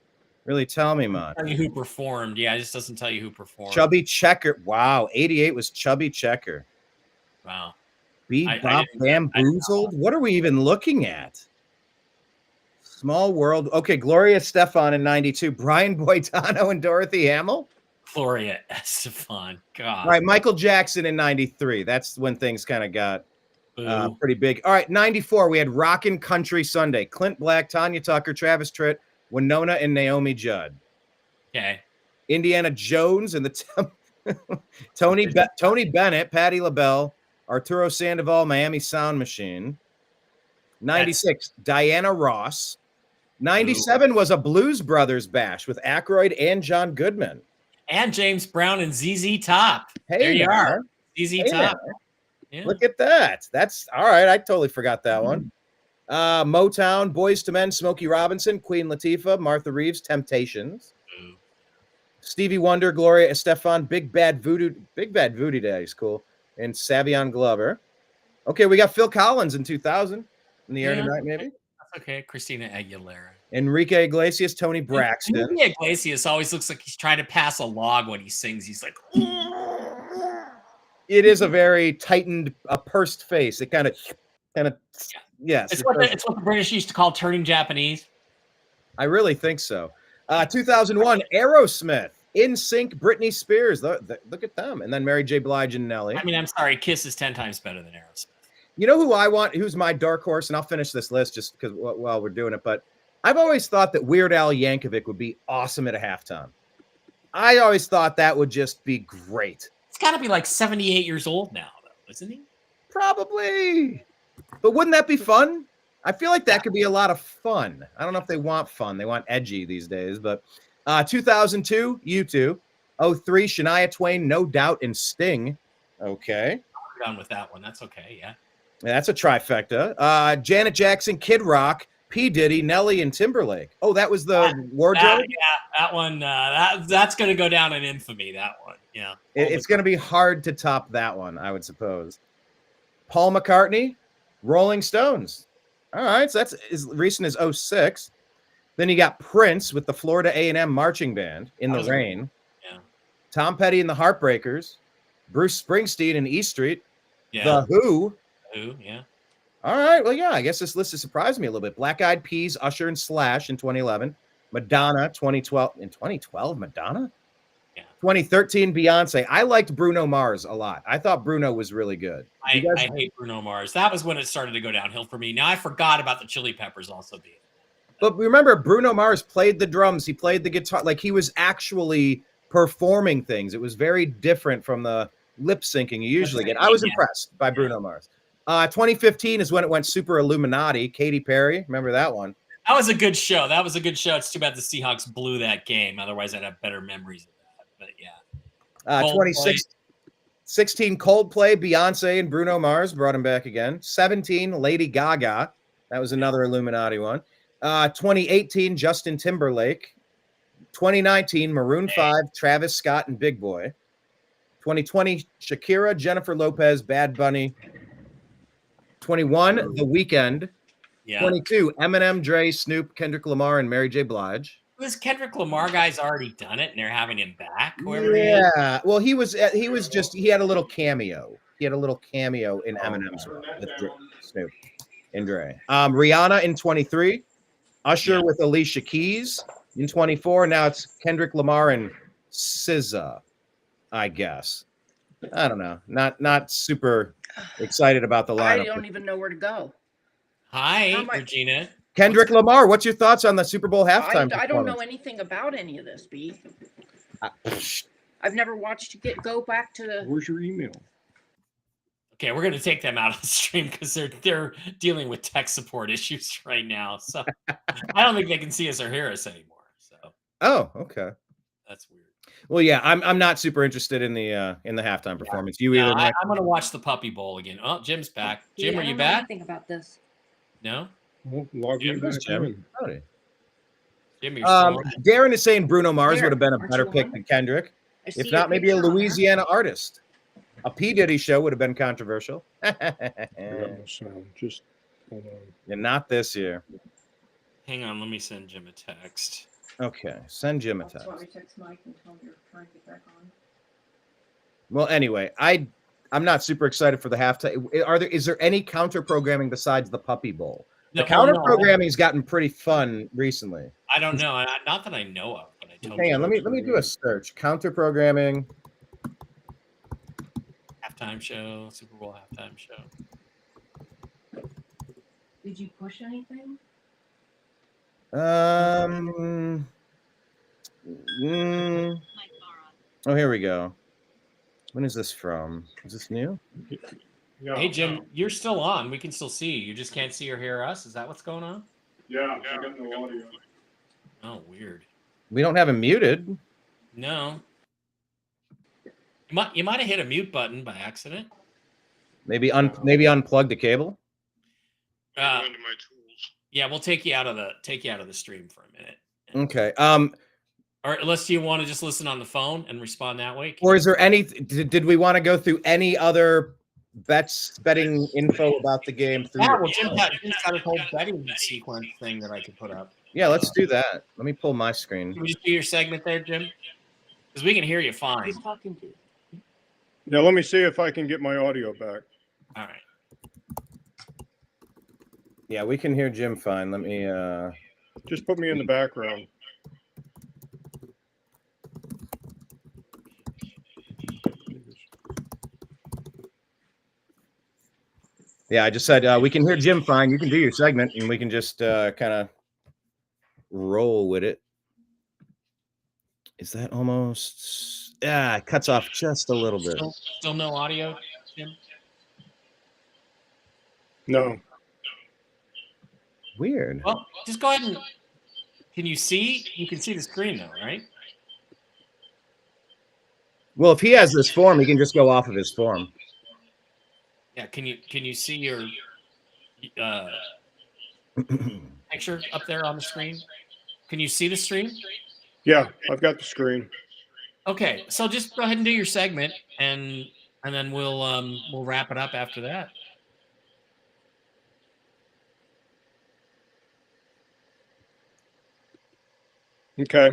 really tell me much. Tell you who performed. Yeah, it just doesn't tell you who performed. Chubby Checker. Wow, 88 was Chubby Checker. Wow. Bebop Bamboozled. What are we even looking at? Small World. Okay, Gloria Estefan in 92. Brian Boitano and Dorothy Hamill. Gloria Estefan. God. All right, Michael Jackson in 93. That's when things kind of got pretty big. All right, 94. We had Rockin' Country Sunday. Clint Black, Tanya Tucker, Travis Tritt, Winona, and Naomi Judd. Okay. Indiana Jones and the Tony Bennett, Patti LaBelle, Arturo Sandoval, Miami Sound Machine. 96, Diana Ross. 97 was a Blues Brothers bash with Aykroyd and John Goodman. And James Brown and ZZ Top. Hey, there you are. ZZ hey Top. Yeah. Look at that. That's all right. I totally forgot that one. Motown, Boys to Men, Smokey Robinson, Queen Latifah, Martha Reeves, Temptations. Stevie Wonder, Gloria Estefan, Big Bad Voodoo Day is cool. And Savion Glover. Okay, we got Phil Collins in 2000 in the air tonight, maybe. That's okay. Christina Aguilera. Enrique Iglesias, Tony Braxton. Enrique Iglesias always looks like he's trying to pass a log when he sings. He's like, it is a very tightened, pursed face. It kind of, yes. It's what the British used to call turning Japanese. I really think so. 2001, Aerosmith, NSYNC, Britney Spears. Look at them. And then Mary J. Blige and Nelly. I mean, I'm sorry. Kiss is 10 times better than Aerosmith. You know who I want? Who's my dark horse? And I'll finish this list just because while we're doing it. But I've always thought that Weird Al Yankovic would be awesome at a halftime. I always thought that would just be great. It's got to be like 78 years old now, though, isn't he? Probably. But wouldn't that be fun? I feel like that could be a lot of fun. I don't know if they want fun. They want edgy these days. But 2002, U2. 03, Shania Twain, No Doubt, and Sting. Okay. I'm done with that one. That's okay. Yeah. That's a trifecta. Janet Jackson, Kid Rock, P. Diddy, Nelly, and Timberlake. Oh, that was the wardrobe? That one. That's going to go down in infamy, that one. Yeah. It's going to be hard to top that one, I would suppose. Paul McCartney, Rolling Stones. All right, so that's as recent as 06. Then you got Prince with the Florida A&M Marching Band, In the Rain. Yeah. Tom Petty and the Heartbreakers. Bruce Springsteen and E Street. Yeah. The Who. Yeah. All right. Well, yeah, I guess this list has surprised me a little bit. Black Eyed Peas, Usher, and Slash in 2011. Madonna, 2012. In 2012, Madonna? Yeah. 2013, Beyonce. I liked Bruno Mars a lot. I thought Bruno was really good. I hate Bruno Mars. That was when it started to go downhill for me. Now I forgot about the Chili Peppers also being. But remember, Bruno Mars played the drums. He played the guitar. Like, he was actually performing things. It was very different from the lip syncing you usually get. I was impressed by Bruno Mars. 2015 is when it went super Illuminati. Katy Perry, remember that one? That was a good show. It's too bad the Seahawks blew that game. Otherwise, I'd have better memories of that. But yeah. 2016 Coldplay, Beyonce, and Bruno Mars brought him back again. 17 Lady Gaga. That was another Illuminati one. 2018 Justin Timberlake. 2019 Maroon 5, Travis Scott, and Big Boy. 2020 Shakira, Jennifer Lopez, Bad Bunny. 21 The Weeknd. Yeah. 22 Eminem, Dre, Snoop, Kendrick Lamar, and Mary J. Blige. This Kendrick Lamar guy's already done it, and they're having him back. Yeah. Well, he had a little cameo. He had a little cameo in Eminem's role with Snoop and Dre. Rihanna in 23. Usher with Alicia Keys in 24. Now it's Kendrick Lamar and SZA, I guess. I don't know. Not super excited about the lineup. I don't even know where to go. Hi, Regina. Kendrick Lamar, what's your thoughts on the Super Bowl halftime? I don't know anything about any of this, B. I've never watched you go back to the. Where's your email? Okay, we're going to take them out of the stream because they're dealing with tech support issues right now. So I don't think they can see us or hear us anymore. So. Oh, okay. That's weird. Well, yeah, I'm not super interested in the halftime performance. You either? I'm going to watch the Puppy Bowl again. Oh, Jim's back. Jim, are you back? I don't know anything about this. No. Well, log in back in. Howdy. Jim, Darren is saying Bruno Mars would have been a better pick than Kendrick. If not, maybe a Louisiana artist. A P. Diddy show would have been controversial. Just hold on. And not this year. Hang on, let me send Jim a text. Okay, send Jim a That's text. why we text Mike and tell him you're trying to get back on. Well, anyway, I'm not super excited for the halftime. Is there any counter programming besides the Puppy Bowl? The counter programming's gotten pretty fun recently. I don't know. Not that I know of, but I totally. Hang on, let me do a search. Counter programming. Halftime show, Super Bowl halftime show. Did you push anything? Oh, here we go. When is this from? Is this new? Yeah. Hey, Jim, you're still on. We can still see you. You just can't see or hear us. Is that what's going on? Yeah, I got no audio. Oh, weird. We don't have him muted. No. You might have hit a mute button by accident. Maybe unplug the cable. Into my tools. Yeah, we'll take you out of the stream for a minute. Okay. Or unless you want to just listen on the phone and respond that way. Or is there any? Did we want to go through any other betting info about the game? Jim's got a whole betting sequence thing that I could put up. Yeah, let's do that. Let me pull my screen. Can we just do your segment there, Jim? Because we can hear you fine. He's talking to you. Now let me see if I can get my audio back. All right. Yeah, we can hear Jim fine. Let me Just put me in the background. Yeah, I just said we can hear Jim fine. You can do your segment, and we can just kind of roll with it. Is that almost? Yeah, it cuts off just a little bit. Still no audio, Jim? No. Weird. Well, just go ahead and. Can you see? You can see the screen though, right? Well, if he has this form, he can just go off of his form. Yeah. Can you see your picture up there on the screen? Can you see the screen? Yeah, I've got the screen. Okay, so just go ahead and do your segment, and then we'll wrap it up after that. Okay.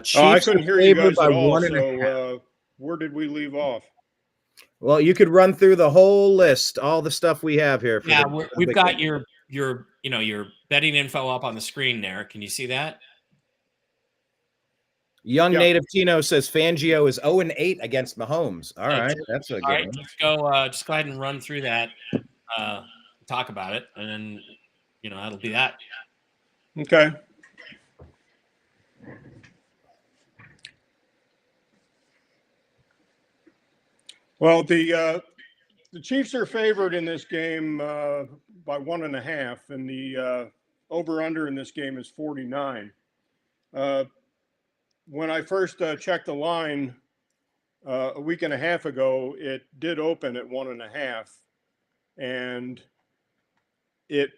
Chiefs I couldn't hear you guys by at all. 1.5. So where did we leave off? Well, you could run through the whole list, all the stuff we have here. Yeah, we've got your betting info up on the screen there. Can you see that? Young Native Tino says Fangio is 0-8 against Mahomes. All right, that's a good one. Just go ahead and run through that. Talk about it, and then that'll be that. Okay. Well, the Chiefs are favored in this game by 1.5, and the over/under in this game is 49. When I first checked the line a week and a half ago, it did open at 1.5, and it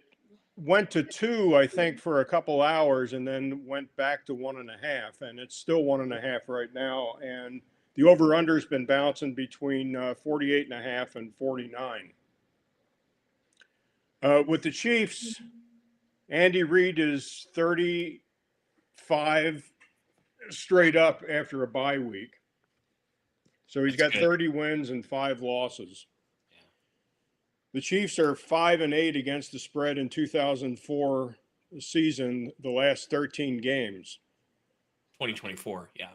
went to 2, I think, for a couple hours, and then went back to 1.5, and it's still 1.5 right now. And the over/under has been bouncing between 48.5 and 49. With the Chiefs, Andy Reid is 35 straight up after a bye week. So he's got 30 wins and 5 losses. Yeah. The Chiefs are 5-8 against the spread in 2004 season, the last 13 games. 2024, yeah.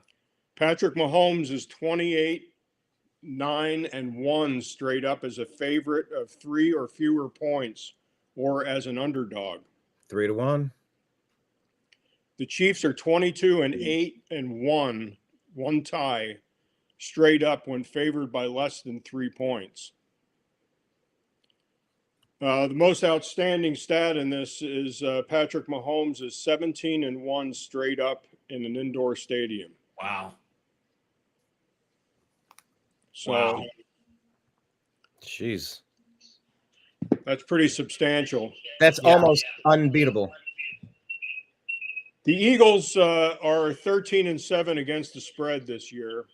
Patrick Mahomes is 28-9-1 straight up as a favorite of 3 or fewer points, or as an underdog. 3-1. The Chiefs are 22-8-1, one tie, straight up when favored by less than 3 points. The most outstanding stat in this is Patrick Mahomes is 17-1 straight up in an indoor stadium. Wow. So, wow. Jeez. That's pretty substantial. That's almost unbeatable. The Eagles are 13-7 against the spread this year.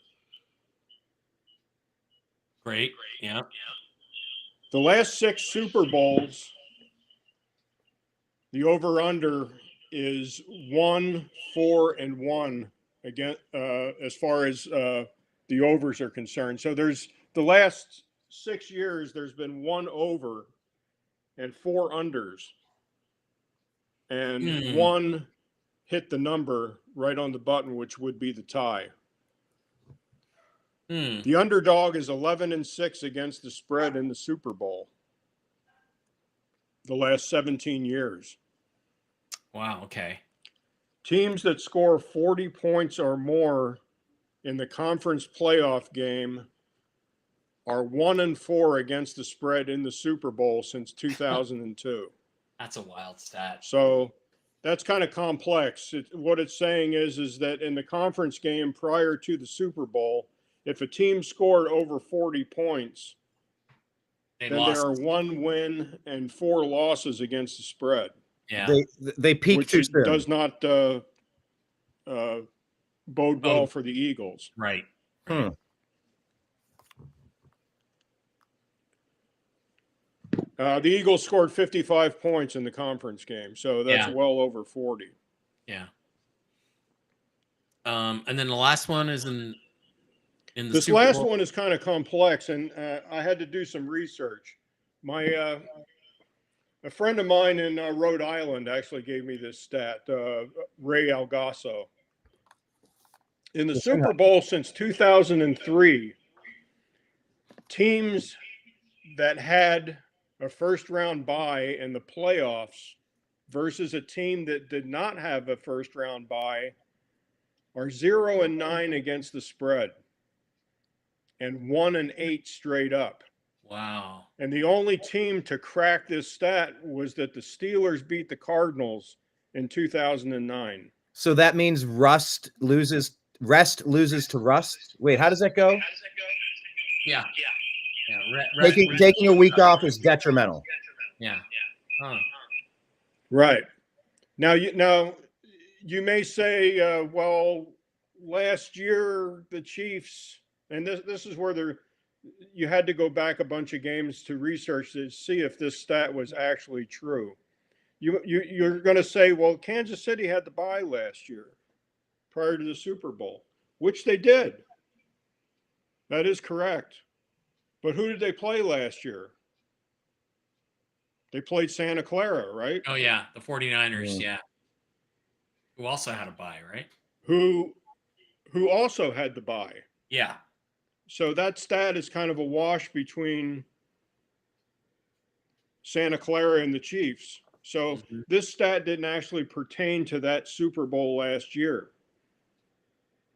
Great. Yeah. The last 6 Super Bowls, The over-under is 1-4-1 again, as far as the overs are concerned. So there's the last 6 years, there's been 1 over and 4 unders, and 1 hit the number right on the button, which would be the tie. The underdog is 11-6 against the spread in the Super Bowl the last 17 years. Wow. Okay. Teams that score 40 points or more in the conference playoff game are 1-4 against the spread in the Super Bowl since 2002. That's a wild stat. So that's kind of complex. What it's saying is that in the conference game prior to the Super Bowl, if a team scored over 40 points, then there are 1 win and 4 losses against the spread. Yeah. They peak too soon. Does not bode well for the Eagles. Right. The Eagles scored 55 points in the conference game, so that's well over 40. Yeah. And then the last one is in the this Super last Bowl. one is kind of complex, and I had to do some research. A friend of mine in Rhode Island actually gave me this stat, Ray Algasso. In the Super Bowl since 2003, teams that had a first-round bye in the playoffs versus a team that did not have a first-round bye are 0-9 against the spread and 1-8 straight up. Wow. And the only team to crack this stat was that the Steelers beat the Cardinals in 2009. So that means rest loses to rust. Wait, how does that go? Yeah. Taking a week off is detrimental. Yeah. Huh. Right. Now you may say, well, last year the Chiefs, and this is where you had to go back a bunch of games to research to see if this stat was actually true. You're going to say, well, Kansas City had the bye last year prior to the Super Bowl, which they did. That is correct. But who did they play last year? They played Santa Clara, right? Oh, yeah. The 49ers, yeah. Who also had a bye, right? Who also had the bye. Yeah. So that stat is kind of a wash between Santa Clara and the Chiefs. So this stat didn't actually pertain to that Super Bowl last year.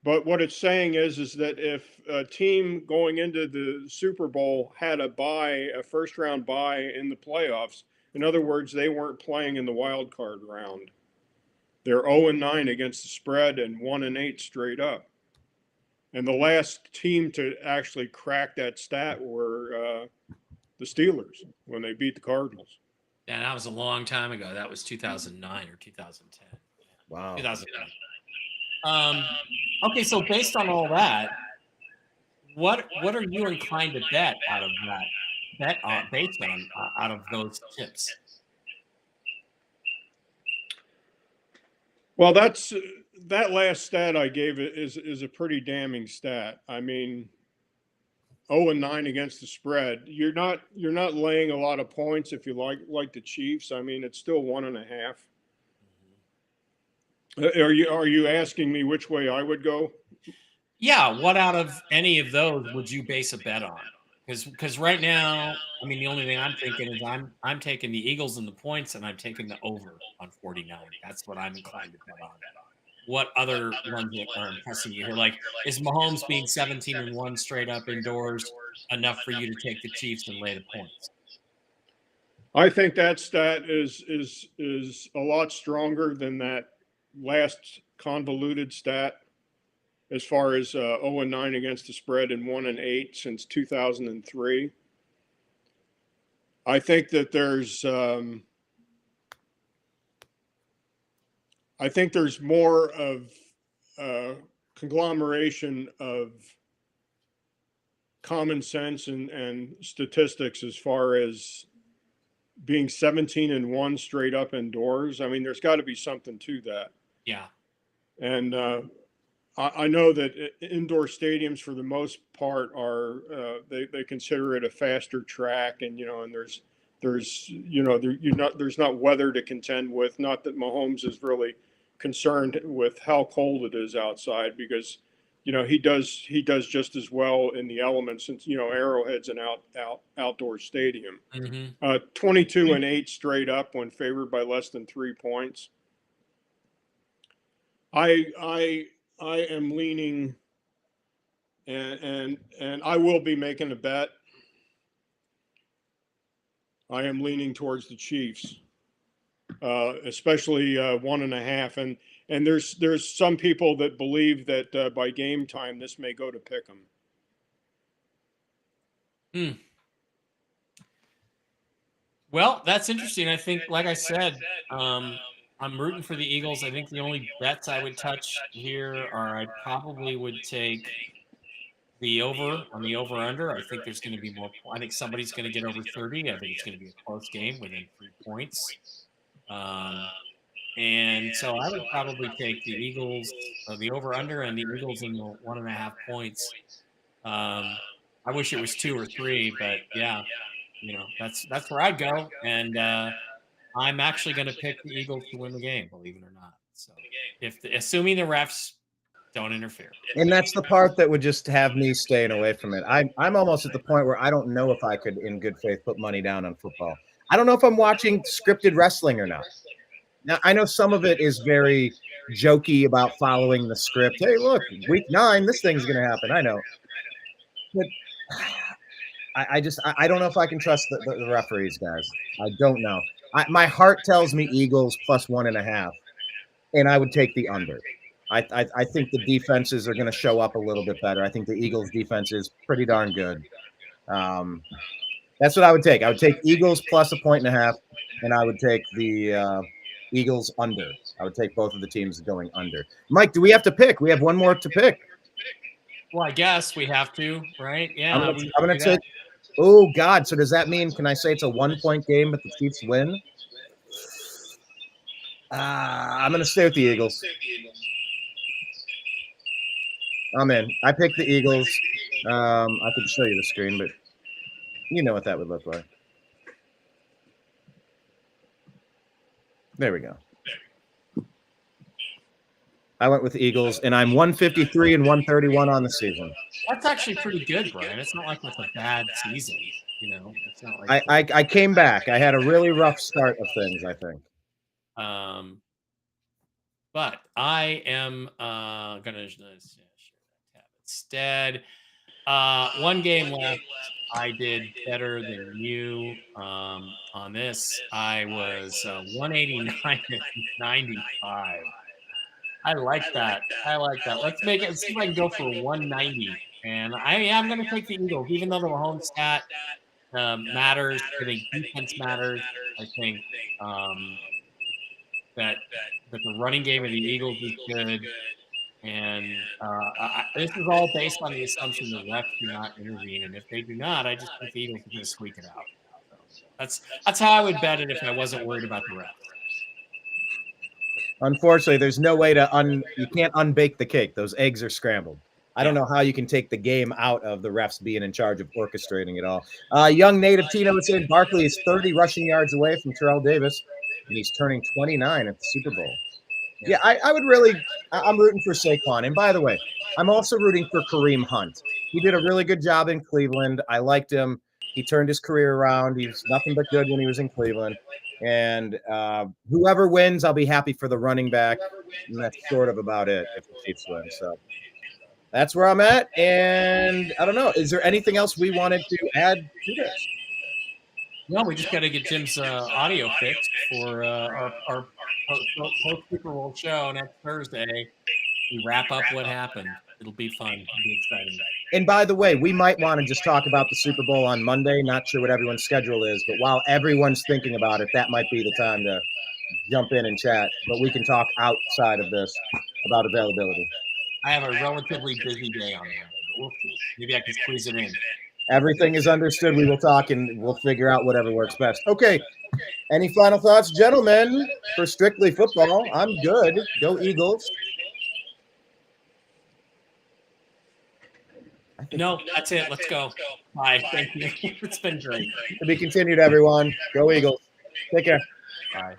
But what it's saying is that if a team going into the Super Bowl had a bye, a first-round bye in the playoffs, in other words, they weren't playing in the wild card round. They're 0-9 against the spread and 1-8 straight up. And the last team to actually crack that stat were the Steelers when they beat the Cardinals. Yeah, that was a long time ago. That was 2009 or 2010. Wow. 2009. Okay, so based on all that, what are you inclined to bet out of that? Based on out of those tips? Well, that last stat I gave is a pretty damning stat. I mean, 0-9 against the spread. You're not laying a lot of points if you like the Chiefs. I mean, it's still 1.5. Are you asking me which way I would go? Yeah. What out of any of those would you base a bet on? Because right now, I mean, the only thing I'm thinking is I'm taking the Eagles and the points, and I'm taking the over on 49. That's what I'm inclined to bet on. What other ones are impressing you here? Like, is Mahomes being 17-1 straight up indoors enough for you to take the Chiefs and lay the points? I think that stat is a lot stronger than that last convoluted stat as far as 0-9 against the spread and 1-8 since 2003. I think that there's more of conglomeration of common sense and statistics as far as being 17-1 straight up indoors. I mean, there's got to be something to that. Yeah. And I know that indoor stadiums, for the most part, are they consider it a faster track, and and there's there's not weather to contend with. Not that Mahomes is really concerned with how cold it is outside, because he does just as well in the elements, since Arrowhead's an outdoor stadium. 22-8 straight up when favored by less than 3 points. I am leaning, and I will be making a bet. I am leaning towards the Chiefs, especially 1.5. And there's some people that believe that by game time this may go to pick'em. Well, that's interesting. I think, like I said, I'm rooting for the Eagles. I think the only bets I would touch here are I probably would take the over on the over-under. I think there's going to be more. I think somebody's going to get over 30. I think it's going to be a close game within 3 points. And so I would probably take the Eagles, the over-under, and the Eagles in the 1.5 points. I wish it was 2 or 3, but yeah, that's where I'd go. And I'm actually going to pick the Eagles to win the game, believe it or not. So, assuming the refs don't interfere. And that's the part that would just have me staying away from it. I'm almost at the point where I don't know if I could, in good faith, put money down on football. I don't know if I'm watching scripted wrestling or not. Now, I know some of it is very jokey about following the script. Hey, look, week 9, this thing's going to happen. I know. But I don't know if I can trust the referees, guys. I don't know. My heart tells me Eagles plus 1.5, and I would take the under. I think the defenses are going to show up a little bit better. I think the Eagles' defense is pretty darn good. That's what I would take. I would take Eagles plus 1.5, and I would take the Eagles under. I would take both of the teams going under. Mike, do we have to pick? We have one more to pick. Well, I guess we have to, right? Yeah. I'm going to take. Oh, God. So does that mean, can I say it's a 1-point game but the Chiefs win? I'm going to stay with the Eagles. I'm in. I picked the Eagles. I could show you the screen, but you know what that would look like. There we go. I went with the Eagles, and I'm 153 and 131 on the season. That's actually pretty good, Brian. It's not like it's a bad season. It's not like I came back. I had a really rough start of things, I think. But I am going to share that tab instead. 1 game left. I did better than you on this. I was 189 and 95. I like that. Let's make it. Let's see if I can go for 190. And I am going to take the Eagles, even though the Mahomes stat matters. I think defense matters. I think that the running game of the Eagles is good. And this is all based on the assumption the refs do not intervene. And if they do not, I just think the Eagles are going to squeak it out. So that's how I would bet it if I wasn't worried about the refs. Unfortunately, there's no way to you can't unbake the cake. Those eggs are scrambled. I don't know how you can take the game out of the refs being in charge of orchestrating it all. Young native Tino would say Barkley is 30 rushing yards away from Terrell Davis, and he's turning 29 at the Super Bowl. Yeah, I would really – I'm rooting for Saquon. And by the way, I'm also rooting for Kareem Hunt. He did a really good job in Cleveland. I liked him. He turned his career around. He was nothing but good when he was in Cleveland. And whoever wins, I'll be happy for the running back. And that's sort of about it if the Chiefs win. So that's where I'm at. And I don't know. Is there anything else we wanted to add to this? No, we just got to get Jim's audio fixed for our post-Super Bowl show next Thursday. We wrap up what happened. It'll be fun. It'll be exciting. And by the way, we might want to just talk about the Super Bowl on Monday. Not sure what everyone's schedule is, but while everyone's thinking about it, that might be the time to jump in and chat. But we can talk outside of this about availability. I have a relatively busy day on Monday, but we'll see. Maybe I can squeeze it in. Everything is understood. We will talk and we'll figure out whatever works best. Okay, Any final thoughts, gentlemen, for Strictly Football? I'm good. Go Eagles. No, that's it. Let's go. Bye. Thank you. It's been great. To be continued, everyone. Go Eagles. Take care. Bye.